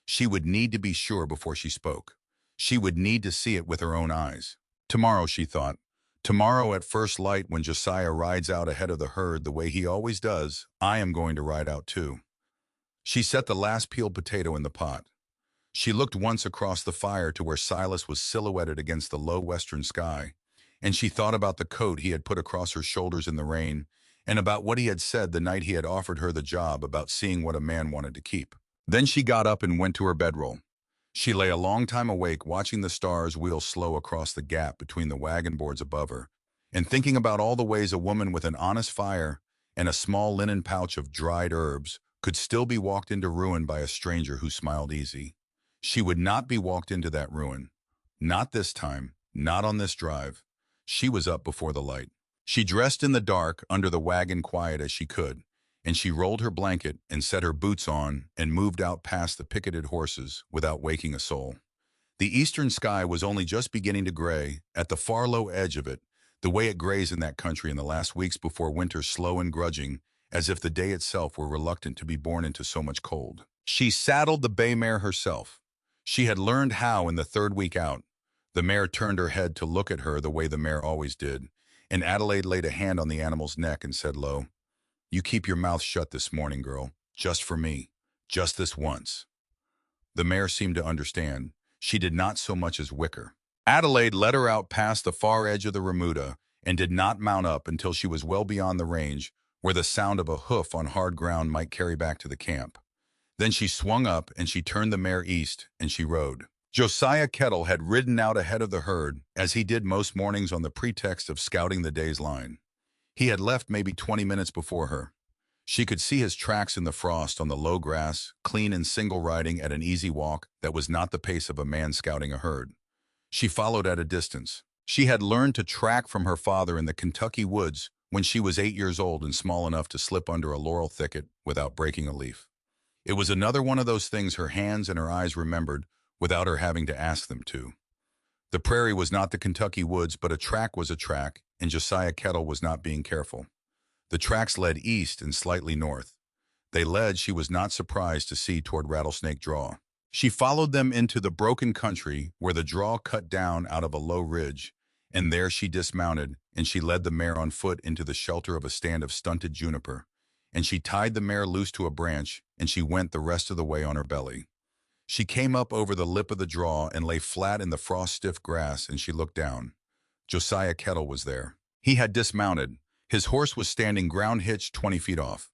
She would need to be sure before she spoke. She would need to see it with her own eyes. Tomorrow, she thought. Tomorrow at first light, when Josiah rides out ahead of the herd the way he always does, I am going to ride out too. She set the last peeled potato in the pot. She looked once across the fire to where Silas was silhouetted against the low western sky, and she thought about the coat he had put across her shoulders in the rain, and about what he had said the night he had offered her the job about seeing what a man wanted to keep. Then she got up and went to her bedroll. She lay a long time awake, watching the stars wheel slow across the gap between the wagon boards above her, and thinking about all the ways a woman with an honest fire and a small linen pouch of dried herbs could still be walked into ruin by a stranger who smiled easy. She would not be walked into that ruin. Not this time, not on this drive. She was up before the light. She dressed in the dark under the wagon quiet as she could, and she rolled her blanket and set her boots on and moved out past the picketed horses without waking a soul. The eastern sky was only just beginning to gray at the far low edge of it, the way it grays in that country in the last weeks before winter, slow and grudging, as if the day itself were reluctant to be born into so much cold. She saddled the bay mare herself. She had learned how in the 3rd week out. The mare turned her head to look at her the way the mare always did, and Adelaide laid a hand on the animal's neck and said low, "You keep your mouth shut this morning, girl, just for me, just this once." The mare seemed to understand. She did not so much as whicker. Adelaide led her out past the far edge of the remuda and did not mount up until she was well beyond the range where the sound of a hoof on hard ground might carry back to the camp. Then she swung up and she turned the mare east and she rode. Josiah Kettle had ridden out ahead of the herd, as he did most mornings on the pretext of scouting the day's line. He had left maybe 20 minutes before her. She could see his tracks in the frost on the low grass, clean and single riding at an easy walk that was not the pace of a man scouting a herd. She followed at a distance. She had learned to track from her father in the Kentucky woods when she was 8 years old and small enough to slip under a laurel thicket without breaking a leaf. It was another one of those things her hands and her eyes remembered without her having to ask them to. The prairie was not the Kentucky woods, but a track was a track, and Josiah Kettle was not being careful. The tracks led east and slightly north. They led, she was not surprised to see, toward Rattlesnake Draw. She followed them into the broken country where the draw cut down out of a low ridge, and there she dismounted, and she led the mare on foot into the shelter of a stand of stunted juniper, and she tied the mare loose to a branch, and she went the rest of the way on her belly. She came up over the lip of the draw and lay flat in the frost-stiff grass, and she looked down. Josiah Kettle was there. He had dismounted. His horse was standing ground-hitched 20 feet off.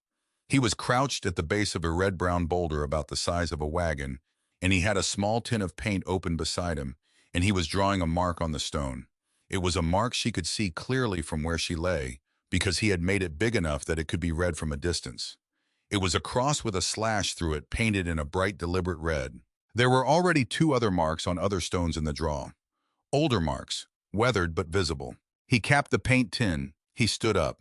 He was crouched at the base of a red-brown boulder about the size of a wagon, and he had a small tin of paint open beside him, and he was drawing a mark on the stone. It was a mark she could see clearly from where she lay, because he had made it big enough that it could be read from a distance. It was a cross with a slash through it, painted in a bright, deliberate red. There were already 2 other marks on other stones in the draw. Older marks, weathered but visible. He capped the paint tin. He stood up.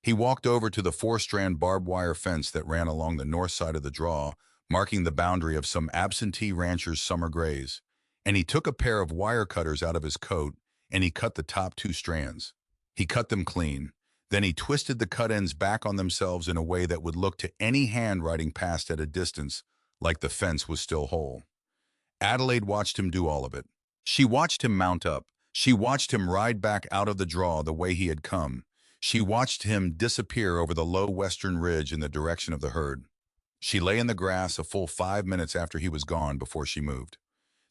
He walked over to the 4-strand barbed wire fence that ran along the north side of the draw, marking the boundary of some absentee rancher's summer graze. And he took a pair of wire cutters out of his coat, and he cut the top 2 strands. He cut them clean. Then he twisted the cut ends back on themselves in a way that would look to any hand riding past at a distance like the fence was still whole. Adelaide watched him do all of it. She watched him mount up. She watched him ride back out of the draw the way he had come. She watched him disappear over the low western ridge in the direction of the herd. She lay in the grass a full 5 minutes after he was gone before she moved.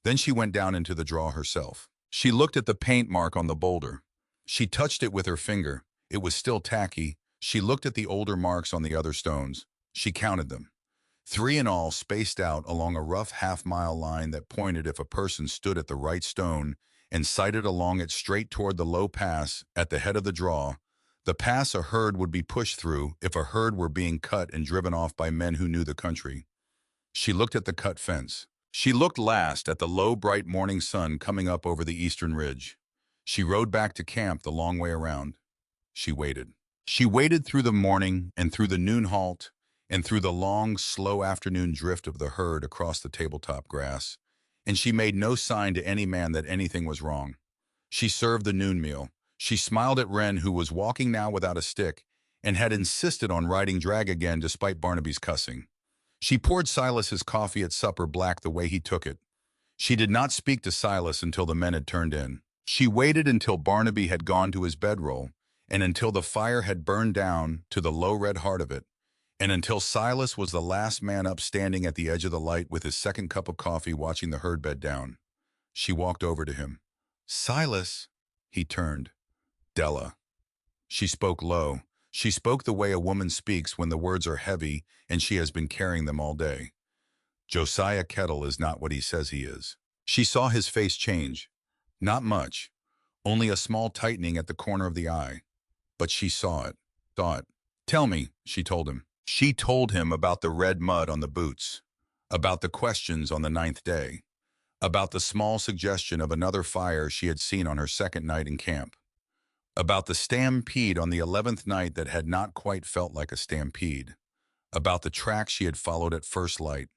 Then she went down into the draw herself. She looked at the paint mark on the boulder. She touched it with her finger. It was still tacky. She looked at the older marks on the other stones. She counted them. 3 in all, spaced out along a rough half-mile line that pointed, if a person stood at the right stone and sighted along it straight toward the low pass at the head of the draw, the pass a herd would be pushed through if a herd were being cut and driven off by men who knew the country. She looked at the cut fence. She looked last at the low, bright morning sun coming up over the eastern ridge. She rode back to camp the long way around. She waited. She waited through the morning and through the noon halt and through the long, slow afternoon drift of the herd across the tabletop grass, and she made no sign to any man that anything was wrong. She served the noon meal. She smiled at Wren, who was walking now without a stick and had insisted on riding drag again despite Barnaby's cussing. She poured Silas his coffee at supper black the way he took it. She did not speak to Silas until the men had turned in. She waited until Barnaby had gone to his bedroll, and until the fire had burned down to the low red heart of it, and until Silas was the last man up, standing at the edge of the light with his second cup of coffee, watching the herd bed down. She walked over to him. "Silas." He turned. "Della." She spoke low. She spoke the way a woman speaks when the words are heavy and she has been carrying them all day. "Josiah Kettle is not what he says he is." She saw his face change. Not much. Only a small tightening at the corner of the eye. But she saw it. "Tell me," she told him. She told him about the red mud on the boots, about the questions on the 9th day, about the small suggestion of another fire she had seen on her second night in camp, about the stampede on the 11th night that had not quite felt like a stampede, about the track she had followed at first light,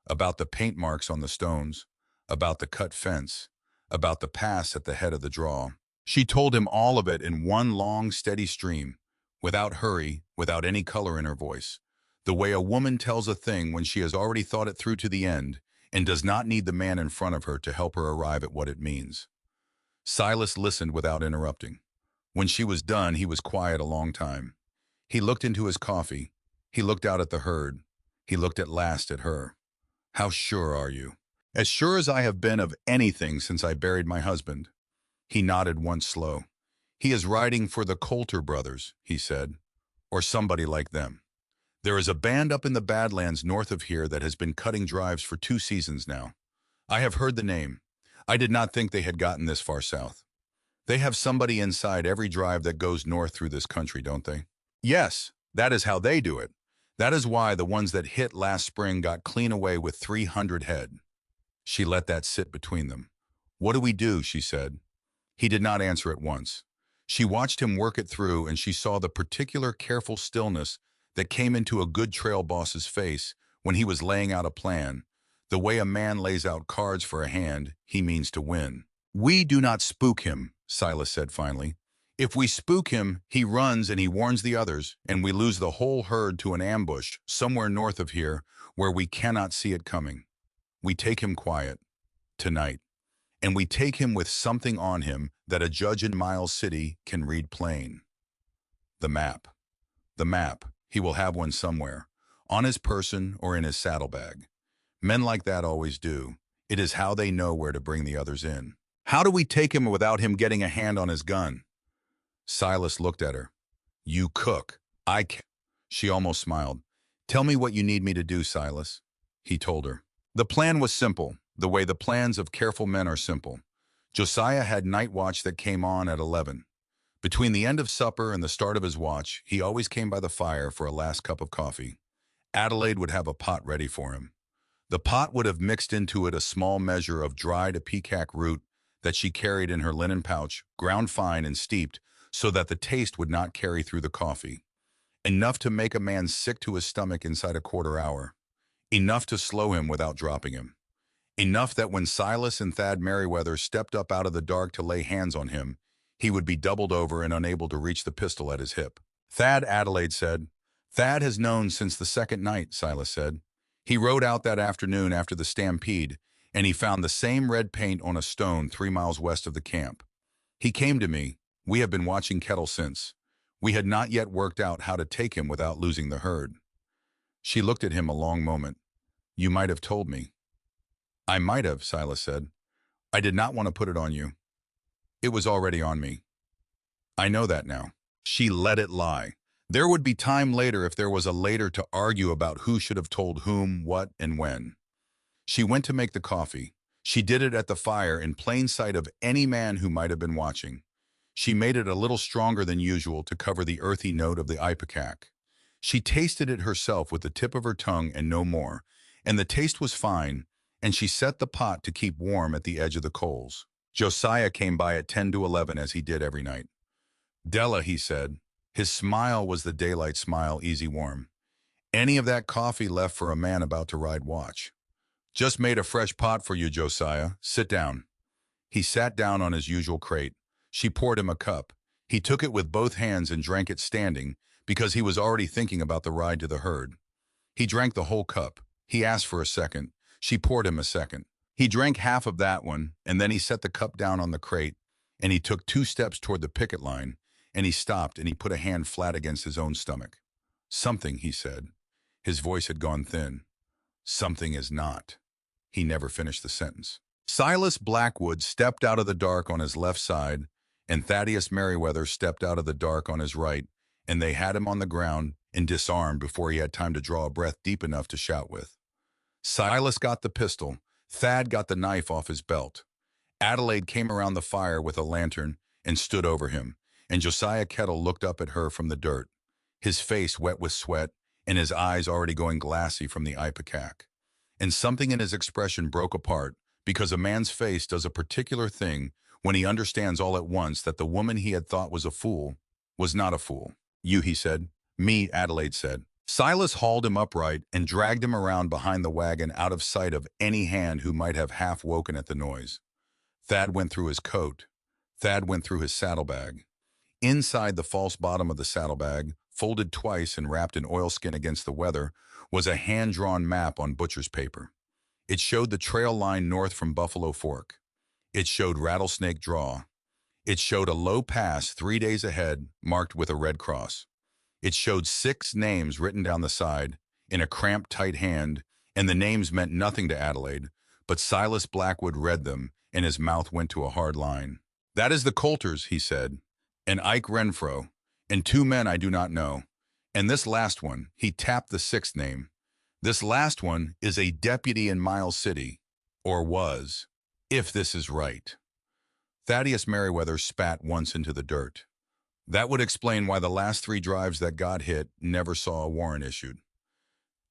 about the paint marks on the stones, about the cut fence, about the pass at the head of the draw. She told him all of it in one long, steady stream, without hurry, without any color in her voice, the way a woman tells a thing when she has already thought it through to the end and does not need the man in front of her to help her arrive at what it means. Silas listened without interrupting. When she was done, he was quiet a long time. He looked into his coffee. He looked out at the herd. He looked at last at her. "How sure are you?" "As sure as I have been of anything since I buried my husband." He nodded once slow. "He is riding for the Coulter brothers," he said, "or somebody like them. There is a band up in the Badlands north of here that has been cutting drives for 2 seasons now. I have heard the name. I did not think they had gotten this far south. They have somebody inside every drive that goes north through this country, don't they?" "Yes, that is how they do it. That is why the ones that hit last spring got clean away with 300 head." She let that sit between them. "What do we do?" she said. He did not answer at once. She watched him work it through, and she saw the particular careful stillness that came into a good trail boss's face when he was laying out a plan, the way a man lays out cards for a hand he means to win. "We do not spook him," Silas said finally. "If we spook him, he runs and he warns the others, and we lose the whole herd to an ambush somewhere north of here where we cannot see it coming. We take him quiet, tonight, and we take him with something on him that a judge in Miles City can read plain. The map. The map. He will have one somewhere, on his person or in his saddlebag. Men like that always do. It is how they know where to bring the others in. How do we take him without him getting a hand on his gun?" Silas looked at her. "You cook. I can." She almost smiled. "Tell me what you need me to do, Silas," he told her. The plan was simple, the way the plans of careful men are simple. Josiah had night watch that came on at 11. Between the end of supper and the start of his watch, he always came by the fire for a last cup of coffee. Adelaide would have a pot ready for him. The pot would have mixed into it a small measure of dried ipecac root that she carried in her linen pouch, ground fine and steeped, so that the taste would not carry through the coffee. Enough to make a man sick to his stomach inside a quarter hour. Enough to slow him without dropping him. Enough that when Silas and Thad Merriweather stepped up out of the dark to lay hands on him, he would be doubled over and unable to reach the pistol at his hip. "Thad," Adelaide said. "Thad has known since the second night," Silas said. "He rode out that afternoon after the stampede, and he found the same red paint on a stone 3 miles west of the camp. He came to me. We have been watching Kettle since. We had not yet worked out how to take him without losing the herd." She looked at him a long moment. "You might have told me." "I might have," Silas said. "I did not want to put it on you. It was already on me. I know that now." She let it lie. There would be time later if there was a later to argue about who should have told whom, what, and when. She went to make the coffee. She did it at the fire in plain sight of any man who might have been watching. She made it a little stronger than usual to cover the earthy note of the ipecac. She tasted it herself with the tip of her tongue and no more, and the taste was fine, and she set the pot to keep warm at the edge of the coals. Josiah came by at 10 to 11 as he did every night. "Della," he said. His smile was the daylight smile, easy warm. "Any of that coffee left for a man about to ride watch?" "Just made a fresh pot for you, Josiah. Sit down." He sat down on his usual crate. She poured him a cup. He took it with both hands and drank it standing because he was already thinking about the ride to the herd. He drank the whole cup. He asked for a second. She poured him a second. He drank half of that one, and then he set the cup down on the crate, and he took 2 steps toward the picket line, and he stopped and he put a hand flat against his own stomach. "Something," he said. His voice had gone thin. "Something is not." He never finished the sentence. Silas Blackwood stepped out of the dark on his left side, and Thaddeus Merriweather stepped out of the dark on his right, and they had him on the ground and disarmed before he had time to draw a breath deep enough to shout with. Silas got the pistol. Thad got the knife off his belt. Adelaide came around the fire with a lantern and stood over him, and Josiah Kettle looked up at her from the dirt, his face wet with sweat and his eyes already going glassy from the ipecac. And something in his expression broke apart, because a man's face does a particular thing when he understands all at once that the woman he had thought was a fool was not a fool. "You," he said. "Me," Adelaide said. Silas hauled him upright and dragged him around behind the wagon out of sight of any hand who might have half woken at the noise. Thad went through his coat. Thad went through his saddlebag. Inside the false bottom of the saddlebag, folded twice and wrapped in oilskin against the weather, was a hand-drawn map on butcher's paper. It showed the trail line north from Buffalo Fork. It showed Rattlesnake Draw. It showed a low pass 3 days ahead, marked with a red cross. It showed 6 names written down the side, in a cramped, tight hand, and the names meant nothing to Adelaide, but Silas Blackwood read them, and his mouth went to a hard line. "That is the Coulters," he said, "and Ike Renfro, and 2 men I do not know. And this last one," he tapped the 6th name, "this last one is a deputy in Miles City, or was, if this is right." Thaddeus Merriweather spat once into the dirt. That would explain why the last 3 drives that got hit never saw a warrant issued.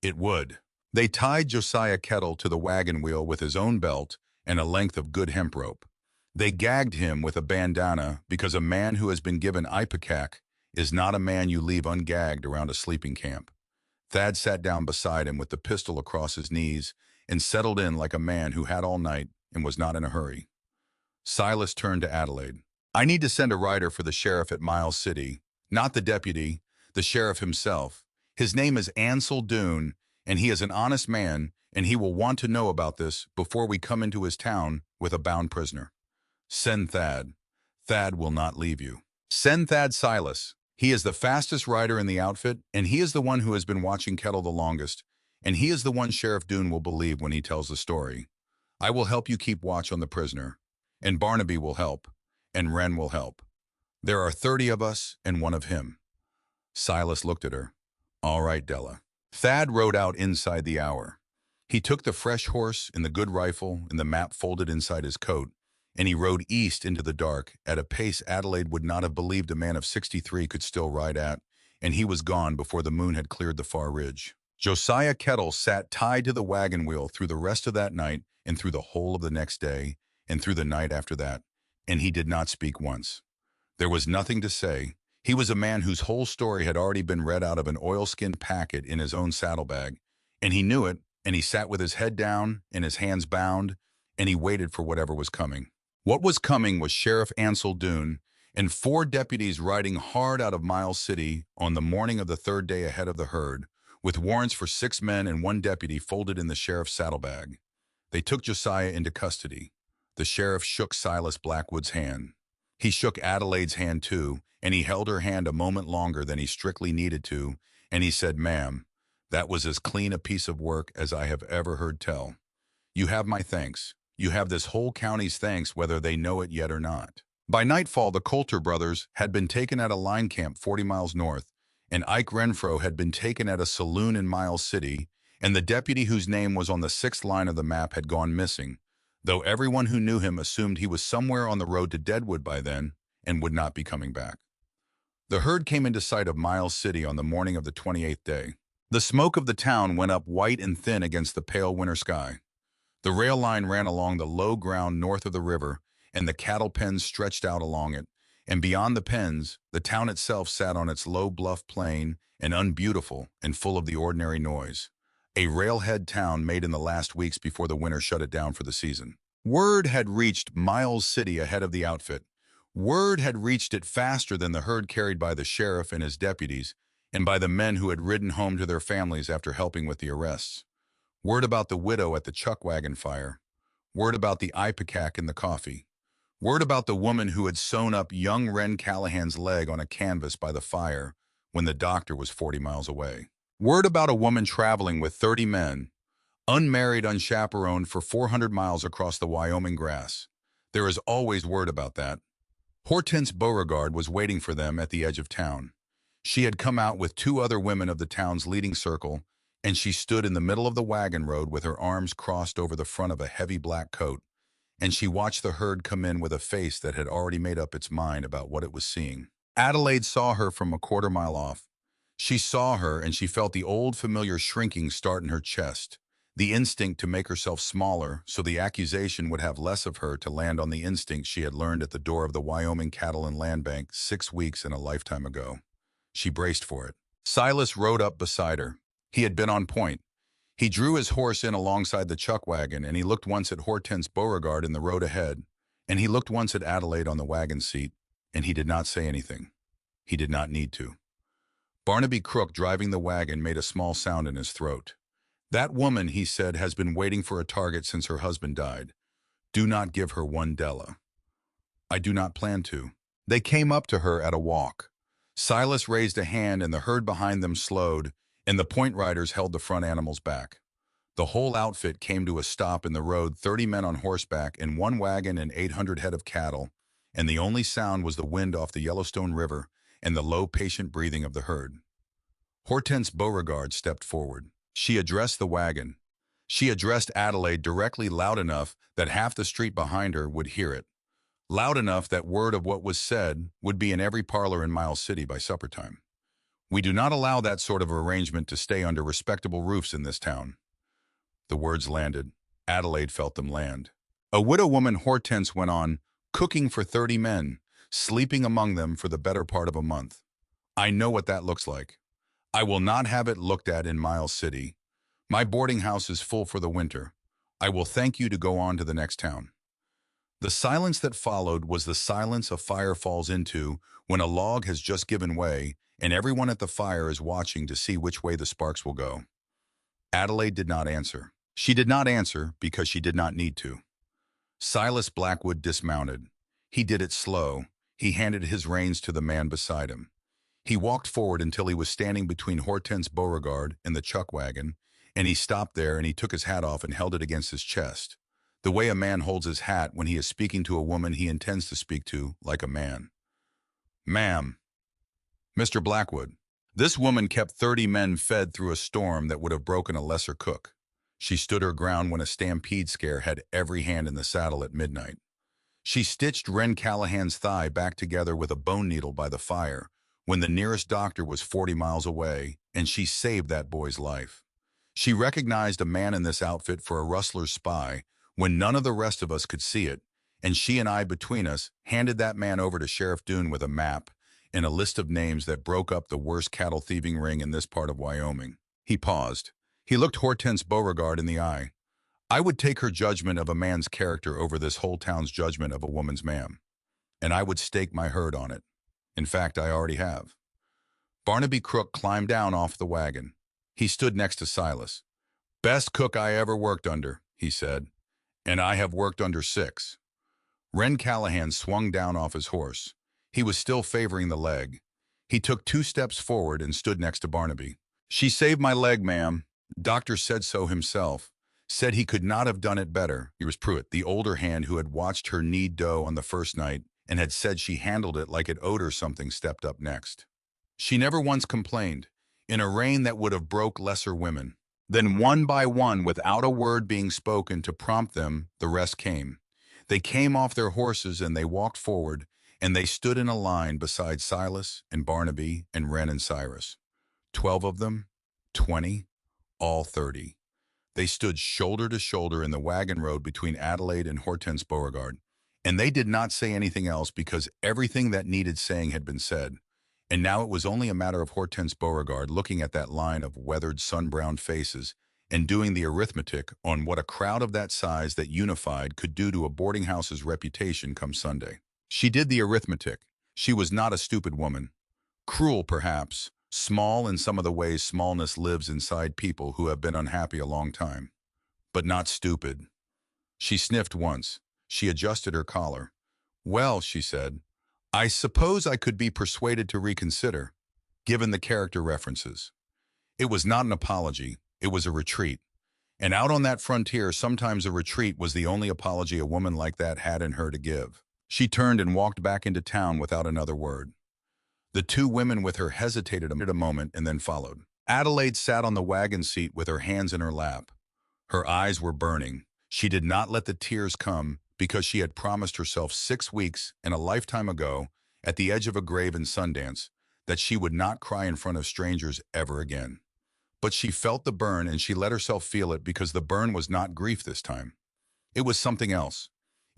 It would. They tied Josiah Kettle to the wagon wheel with his own belt and a length of good hemp rope. They gagged him with a bandana because a man who has been given ipecac is not a man you leave ungagged around a sleeping camp. Thad sat down beside him with the pistol across his knees and settled in like a man who had all night and was not in a hurry. Silas turned to Adelaide. I need to send a rider for the sheriff at Miles City. Not the deputy, the sheriff himself. His name is Ansel Doone, and he is an honest man, and he will want to know about this before we come into his town with a bound prisoner. Send Thad. Thad will not leave you. Send Thad Silas. He is the fastest rider in the outfit, and he is the one who has been watching Kettle the longest, and he is the one Sheriff Doone will believe when he tells the story. I will help you keep watch on the prisoner, and Barnaby will help, and Wren will help. There are 30 of us and one of him. Silas looked at her. All right, Della. Thad rode out inside the hour. He took the fresh horse and the good rifle and the map folded inside his coat, and he rode east into the dark at a pace Adelaide would not have believed a man of 63 could still ride at, and he was gone before the moon had cleared the far ridge. Josiah Kettle sat tied to the wagon wheel through the rest of that night and through the whole of the next day and through the night after that, and he did not speak once. There was nothing to say. He was a man whose whole story had already been read out of an oilskin packet in his own saddlebag, and he knew it, and he sat with his head down and his hands bound, and he waited for whatever was coming. What was coming was Sheriff Ansel Doone and 4 deputies riding hard out of Miles City on the morning of the 3rd day ahead of the herd, with warrants for 6 men and 1 deputy folded in the sheriff's saddlebag. They took Josiah into custody. The sheriff shook Silas Blackwood's hand. He shook Adelaide's hand too, and he held her hand a moment longer than he strictly needed to, and he said, "Ma'am, that was as clean a piece of work as I have ever heard tell. You have my thanks. You have this whole county's thanks whether they know it yet or not." By nightfall, the Coulter brothers had been taken at a line camp 40 miles north, and Ike Renfro had been taken at a saloon in Miles City, and the deputy whose name was on the 6th line of the map had gone missing, though everyone who knew him assumed he was somewhere on the road to Deadwood by then and would not be coming back. The herd came into sight of Miles City on the morning of the 28th day. The smoke of the town went up white and thin against the pale winter sky. The rail line ran along the low ground north of the river, and the cattle pens stretched out along it, and beyond the pens, the town itself sat on its low bluff plain and unbeautiful and full of the ordinary noise. A railhead town made in the last weeks before the winter shut it down for the season. Word had reached Miles City ahead of the outfit. Word had reached it faster than the herd carried by the sheriff and his deputies, and by the men who had ridden home to their families after helping with the arrests. Word about the widow at the chuck wagon fire. Word about the ipecac in the coffee. Word about the woman who had sewn up young Wren Callahan's leg on a canvas by the fire when the doctor was 40 miles away. Word about a woman traveling with 30 men, unmarried, unchaperoned, for 400 miles across the Wyoming grass. There is always word about that. Hortense Beauregard was waiting for them at the edge of town. She had come out with 2 other women of the town's leading circle, and she stood in the middle of the wagon road with her arms crossed over the front of a heavy black coat, and she watched the herd come in with a face that had already made up its mind about what it was seeing. Adelaide saw her from a quarter-mile off. She saw her, and she felt the old familiar shrinking start in her chest, the instinct to make herself smaller so the accusation would have less of her, to land on the instinct she had learned at the door of the Wyoming Cattle and Land Bank 6 weeks and a lifetime ago. She braced for it. Silas rode up beside her. He had been on point. He drew his horse in alongside the chuck wagon, and he looked once at Hortense Beauregard in the road ahead, and he looked once at Adelaide on the wagon seat, and he did not say anything. He did not need to. Barnaby Crook, driving the wagon, made a small sound in his throat. "That woman," he said, "has been waiting for a target since her husband died. Do not give her one Della." "I do not plan to." They came up to her at a walk. Silas raised a hand, and the herd behind them slowed, and the point riders held the front animals back. The whole outfit came to a stop in the road, 30 men on horseback in 1 wagon and 800 head of cattle, and the only sound was the wind off the Yellowstone River and the low, patient breathing of the herd. Hortense Beauregard stepped forward. She addressed the wagon. She addressed Adelaide directly, loud enough that half the street behind her would hear it. Loud enough that word of what was said would be in every parlor in Miles City by supper time. "We do not allow that sort of arrangement to stay under respectable roofs in this town." The words landed. Adelaide felt them land. "A widow woman," Hortense went on, cooking for 30 men, sleeping among them for the better part of a month. I know what that looks like. I will not have it looked at in Miles City. My boarding house is full for the winter. I will thank you to go on to the next town. The silence that followed was the silence a fire falls into when a log has just given way and everyone at the fire is watching to see which way the sparks will go. Adelaide did not answer. She did not answer because she did not need to. Silas Blackwood dismounted. He did it slow. He handed his reins to the man beside him. He walked forward until he was standing between Hortense Beauregard and the chuck wagon, and he stopped there and he took his hat off and held it against his chest, the way a man holds his hat when he is speaking to a woman he intends to speak to, like a man. Ma'am. Mr. Blackwood. This woman kept 30 men fed through a storm that would have broken a lesser cook. She stood her ground when a stampede scare had every hand in the saddle at midnight. She stitched Wren Callahan's thigh back together with a bone needle by the fire when the nearest doctor was 40 miles away, and she saved that boy's life. She recognized a man in this outfit for a rustler's spy when none of the rest of us could see it, and she and I between us handed that man over to Sheriff Doone with a map and a list of names that broke up the worst cattle thieving ring in this part of Wyoming. He paused. He looked Hortense Beauregard in the eye. I would take her judgment of a man's character over this whole town's judgment of a woman's, ma'am. And I would stake my herd on it. In fact, I already have. Barnaby Crook climbed down off the wagon. He stood next to Silas. Best cook I ever worked under, he said. And I have worked under 6. Wren Callahan swung down off his horse. He was still favoring the leg. He took 2 steps forward and stood next to Barnaby. She saved my leg, ma'am. Doctor said so himself. Said he could not have done it better. It was Pruitt, the older hand who had watched her knead dough on the first night and had said she handled it like it owed her something, stepped up next. She never once complained, in a reign that would have broke lesser women. Then one by one, without a word being spoken to prompt them, the rest came. They came off their horses and they walked forward, and they stood in a line beside Silas and Barnaby and Wren and Cyrus. 12 of them, 20, all 30. They stood shoulder to shoulder in the wagon road between Adelaide and Hortense Beauregard, and they did not say anything else because everything that needed saying had been said. And now it was only a matter of Hortense Beauregard looking at that line of weathered, sun-browned faces and doing the arithmetic on what a crowd of that size that unified could do to a boarding house's reputation come Sunday. She did the arithmetic. She was not a stupid woman. Cruel, perhaps, small in some of the ways smallness lives inside people who have been unhappy a long time. But not stupid. She sniffed once. She adjusted her collar. Well, she said, I suppose I could be persuaded to reconsider, given the character references. It was not an apology. It was a retreat. And out on that frontier, sometimes a retreat was the only apology a woman like that had in her to give. She turned and walked back into town without another word. The 2 women with her hesitated a moment and then followed. Adelaide sat on the wagon seat with her hands in her lap. Her eyes were burning. She did not let the tears come because she had promised herself 6 weeks and a lifetime ago, at the edge of a grave in Sundance, that she would not cry in front of strangers ever again. But she felt the burn and she let herself feel it because the burn was not grief this time. It was something else.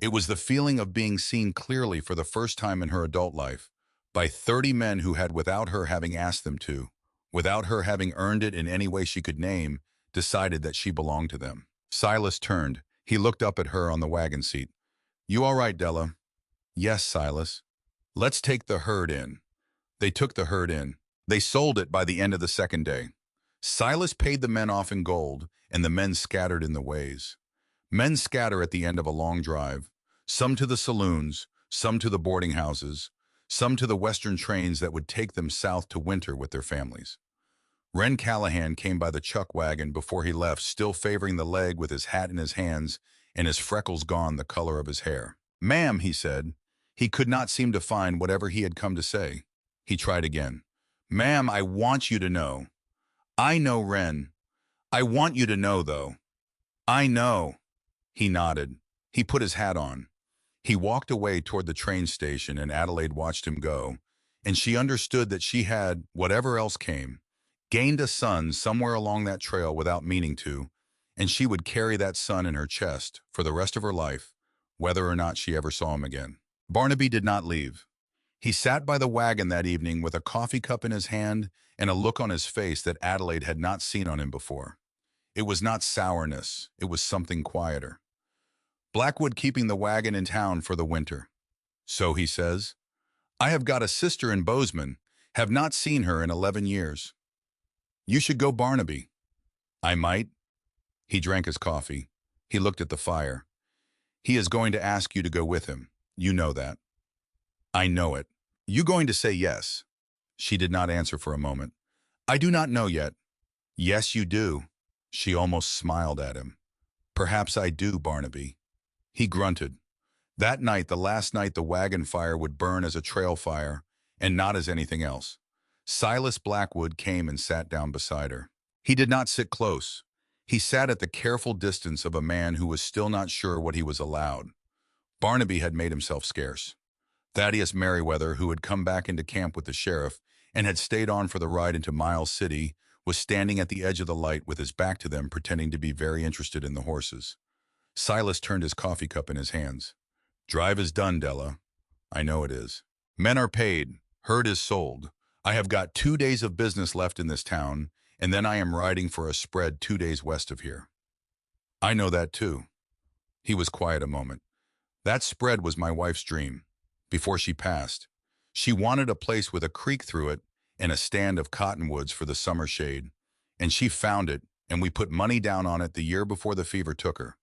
It was the feeling of being seen clearly for the first time in her adult life, by 30 men who had, without her having asked them to, without her having earned it in any way she could name, decided that she belonged to them. Silas turned. He looked up at her on the wagon seat. You all right, Della? Yes, Silas. Let's take the herd in. They took the herd in. They sold it by the end of the second day. Silas paid the men off in gold, and the men scattered in the ways. Men scatter at the end of a long drive, some to the saloons, some to the boarding houses, some to the western trains that would take them south to winter with their families. Wren Callahan came by the chuck wagon before he left, still favoring the leg with his hat in his hands and his freckles gone the color of his hair. Ma'am, he said. He could not seem to find whatever he had come to say. He tried again. Ma'am, I want you to know. I know, Wren. I want you to know, though. I know. He nodded. He put his hat on. He walked away toward the train station, and Adelaide watched him go, and she understood that she had, whatever else came, gained a son somewhere along that trail without meaning to, and she would carry that son in her chest for the rest of her life, whether or not she ever saw him again. Barnaby did not leave. He sat by the wagon that evening with a coffee cup in his hand and a look on his face that Adelaide had not seen on him before. It was not sourness, it was something quieter. Blackwood keeping the wagon in town for the winter. So he says, I have got a sister in Bozeman, have not seen her in 11 years. You should go, Barnaby. I might. He drank his coffee. He looked at the fire. He is going to ask you to go with him. You know that. I know it. You going to say yes? She did not answer for a moment. I do not know yet. Yes, you do. She almost smiled at him. Perhaps I do, Barnaby. He grunted. That night, the last night, the wagon fire would burn as a trail fire and not as anything else. Silas Blackwood came and sat down beside her. He did not sit close. He sat at the careful distance of a man who was still not sure what he was allowed. Barnaby had made himself scarce. Thaddeus Merriweather, who had come back into camp with the sheriff and had stayed on for the ride into Miles City, was standing at the edge of the light with his back to them, pretending to be very interested in the horses. Silas turned his coffee cup in his hands. Drive is done, Della. I know it is. Men are paid. Herd is sold. I have got 2 days of business left in this town, and then I am riding for a spread 2 days west of here. I know that too. He was quiet a moment. That spread was my wife's dream. Before she passed, she wanted a place with a creek through it and a stand of cottonwoods for the summer shade. And she found it, and we put money down on it the year before the fever took her.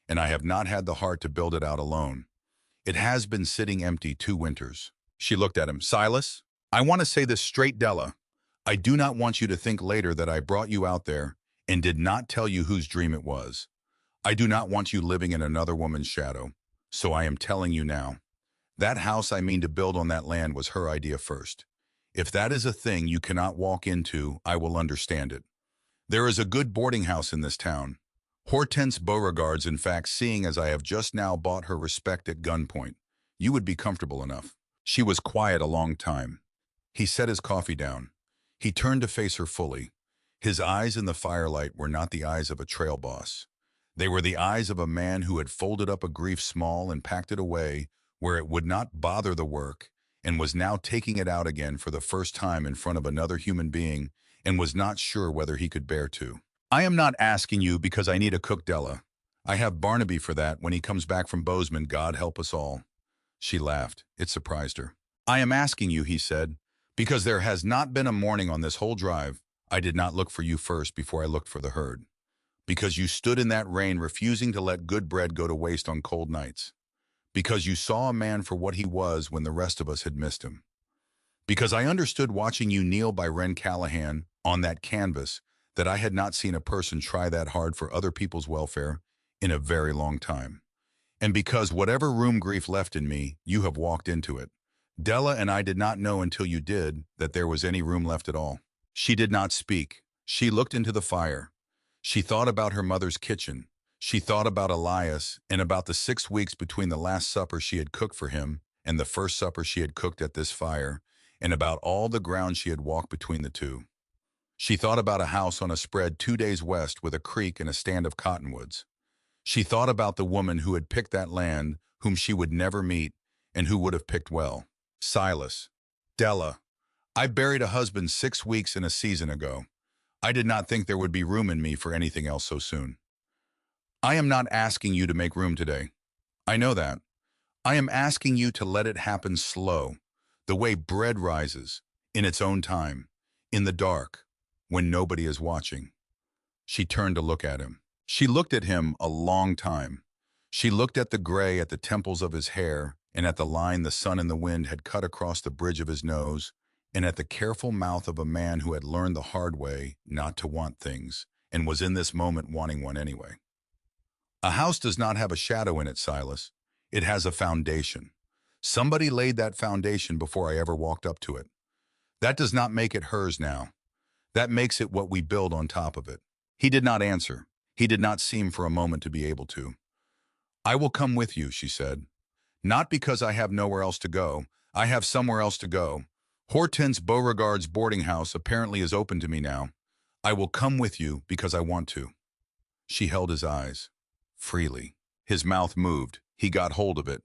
And I have not had the heart to build it out alone. It has been sitting empty 2 winters. She looked at him. Silas, I want to say this straight, Della. I do not want you to think later that I brought you out there and did not tell you whose dream it was. I do not want you living in another woman's shadow. So I am telling you now. That house I mean to build on that land was her idea first. If that is a thing you cannot walk into, I will understand it. There is a good boarding house in this town. Hortense Beauregard's, in fact, seeing as I have just now bought her respect at gunpoint. You would be comfortable enough. She was quiet a long time. He set his coffee down. He turned to face her fully. His eyes in the firelight were not the eyes of a trail boss. They were the eyes of a man who had folded up a grief small and packed it away where it would not bother the work, and was now taking it out again for the first time in front of another human being, and was not sure whether he could bear to. I am not asking you because I need a cook, Della. I have Barnaby for that when he comes back from Bozeman, God help us all. She laughed. It surprised her. I am asking you, he said, because there has not been a morning on this whole drive I did not look for you first before I looked for the herd. Because you stood in that rain refusing to let good bread go to waste on cold nights. Because you saw a man for what he was when the rest of us had missed him. Because I understood watching you kneel by Wren Callahan on that canvas that I had not seen a person try that hard for other people's welfare in a very long time. And because whatever room grief left in me, you have walked into it. Della and I did not know until you did that there was any room left at all. She did not speak. She looked into the fire. She thought about her mother's kitchen. She thought about Elias and about the 6 weeks between the last supper she had cooked for him and the first supper she had cooked at this fire, and about all the ground she had walked between the two. She thought about a house on a spread 2 days west with a creek and a stand of cottonwoods. She thought about the woman who had picked that land, whom she would never meet, and who would have picked well. Silas. Della. I buried a husband 6 weeks and a season ago. I did not think there would be room in me for anything else so soon. I am not asking you to make room today. I know that. I am asking you to let it happen slow, the way bread rises, in its own time, in the dark, when nobody is watching. She turned to look at him. She looked at him a long time. She looked at the gray at the temples of his hair and at the line the sun and the wind had cut across the bridge of his nose, and at the careful mouth of a man who had learned the hard way not to want things and was in this moment wanting one anyway. A house does not have a shadow in it, Silas. It has a foundation. Somebody laid that foundation before I ever walked up to it. That does not make it hers now. That makes it what we build on top of it. He did not answer. He did not seem for a moment to be able to. I will come with you, she said. Not because I have nowhere else to go. I have somewhere else to go. Hortense Beauregard's boarding house apparently is open to me now. I will come with you because I want to. She held his eyes. Freely. His mouth moved. He got hold of it.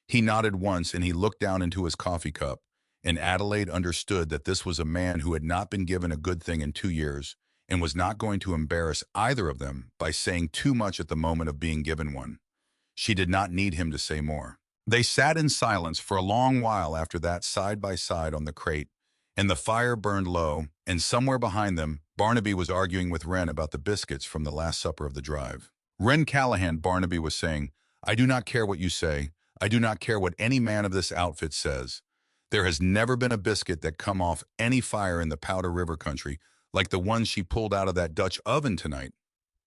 He nodded once and he looked down into his coffee cup, and Adelaide understood that this was a man who had not been given a good thing in 2 years and was not going to embarrass either of them by saying too much at the moment of being given one. She did not need him to say more. They sat in silence for a long while after that, side by side on the crate, and the fire burned low, and somewhere behind them, Barnaby was arguing with Wren about the biscuits from the last supper of the drive. Wren Callahan, Barnaby was saying, I do not care what you say. I do not care what any man of this outfit says. There has never been a biscuit that come off any fire in the Powder River country like the one she pulled out of that Dutch oven tonight.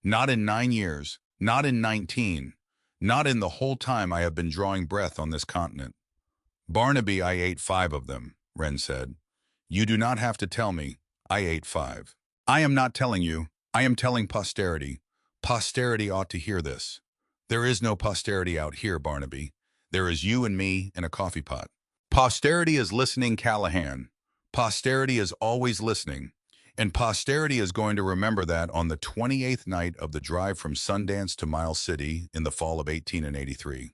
Not in 9 years, not in 19, not in the whole time I have been drawing breath on this continent. Barnaby, I ate 5 of them, Wren said. You do not have to tell me. I ate 5. I am not telling you. I am telling posterity. Posterity ought to hear this. There is no posterity out here, Barnaby. There is you and me and a coffee pot. Posterity is listening, Callahan. Posterity is always listening. And posterity is going to remember that on the 28th night of the drive from Sundance to Miles City in the fall of 1883.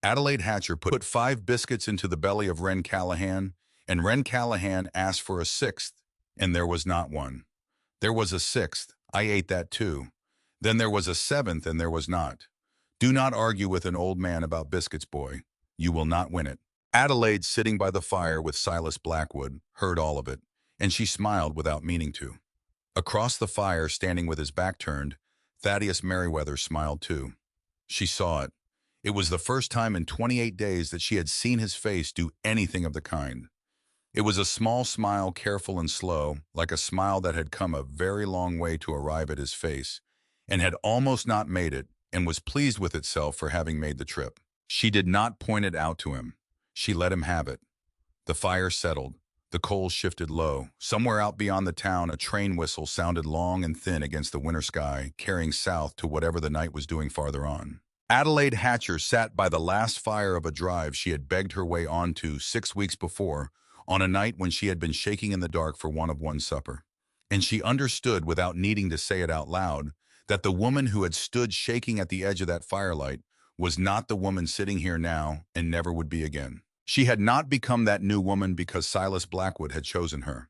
Adelaide Hatcher put 5 biscuits into the belly of Wren Callahan, and Wren Callahan asked for a 6th, and there was not one. There was a 6th. I ate that too. Then there was a 7th, and there was not. Do not argue with an old man about biscuits, boy. You will not win it. Adelaide, sitting by the fire with Silas Blackwood, heard all of it, and she smiled without meaning to. Across the fire, standing with his back turned, Thaddeus Merriweather smiled too. She saw it. It was the first time in 28 days that she had seen his face do anything of the kind. It was a small smile, careful and slow, like a smile that had come a very long way to arrive at his face, and had almost not made it, and was pleased with itself for having made the trip. She did not point it out to him. She let him have it. The fire settled. The coals shifted low. Somewhere out beyond the town, a train whistle sounded long and thin against the winter sky, carrying south to whatever the night was doing farther on. Adelaide Hatcher sat by the last fire of a drive she had begged her way onto 6 weeks before, on a night when she had been shaking in the dark for want of one supper. And she understood, without needing to say it out loud, that the woman who had stood shaking at the edge of that firelight was not the woman sitting here now and never would be again. She had not become that new woman because Silas Blackwood had chosen her.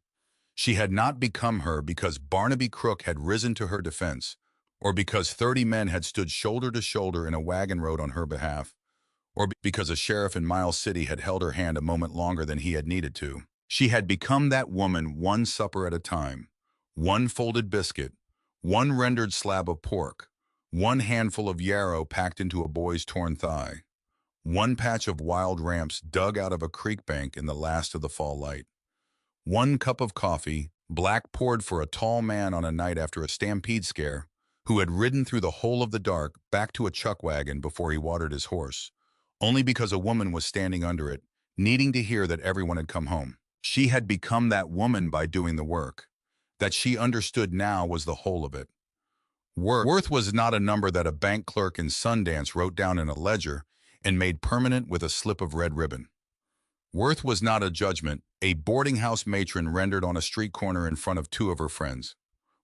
She had not become her because Barnaby Crook had risen to her defense, or because 30 men had stood shoulder to shoulder in a wagon road on her behalf, or because a sheriff in Miles City had held her hand a moment longer than he had needed to. She had become that woman one supper at a time, one folded biscuit, one rendered slab of pork, one handful of yarrow packed into a boy's torn thigh, one patch of wild ramps dug out of a creek bank in the last of the fall light, one cup of coffee, black, poured for a tall man on a night after a stampede scare, who had ridden through the whole of the dark back to a chuck wagon before he watered his horse, only because a woman was standing under it, needing to hear that everyone had come home. She had become that woman by doing the work. That she understood now was the whole of it. Worth was not a number that a bank clerk in Sundance wrote down in a ledger and made permanent with a slip of red ribbon. Worth was not a judgment a boarding house matron rendered on a street corner in front of 2 of her friends.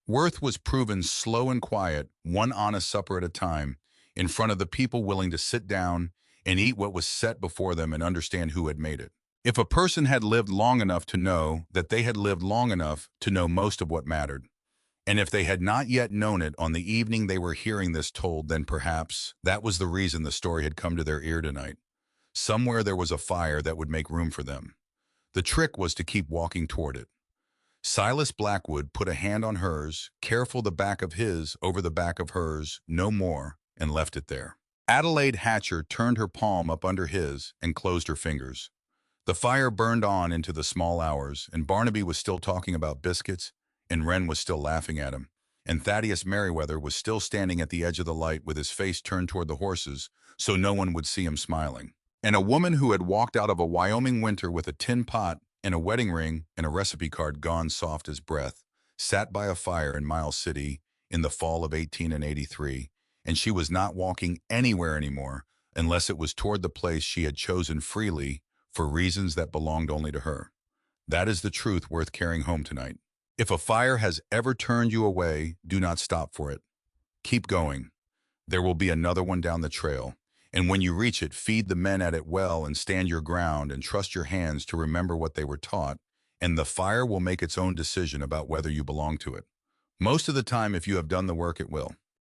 Worth was proven slow and quiet, one honest supper at a time, in front of the people willing to sit down and eat what was set before them and understand who had made it. If a person had lived long enough to know that they had lived long enough to know most of what mattered, and if they had not yet known it on the evening they were hearing this told, then perhaps that was the reason the story had come to their ear tonight. Somewhere there was a fire that would make room for them. The trick was to keep walking toward it. Silas Blackwood put a hand on hers, careful the back of his over the back of hers, no more, and left it there. Adelaide Hatcher turned her palm up under his and closed her fingers. The fire burned on into the small hours, and Barnaby was still talking about biscuits, and Wren was still laughing at him, and Thaddeus Merriweather was still standing at the edge of the light with his face turned toward the horses so no one would see him smiling. And a woman who had walked out of a Wyoming winter with a tin pot and a wedding ring and a recipe card gone soft as breath sat by a fire in Miles City in the fall of 1883, and she was not walking anywhere anymore unless it was toward the place she had chosen freely for reasons that belonged only to her. That is the truth worth carrying home tonight. If a fire has ever turned you away, do not stop for it. Keep going. There will be another one down the trail, And when you reach it, feed the men at it well and stand your ground and trust your hands to remember what they were taught, and the fire will make its own decision about whether you belong to it. Most of the time, if you have done the work, it will.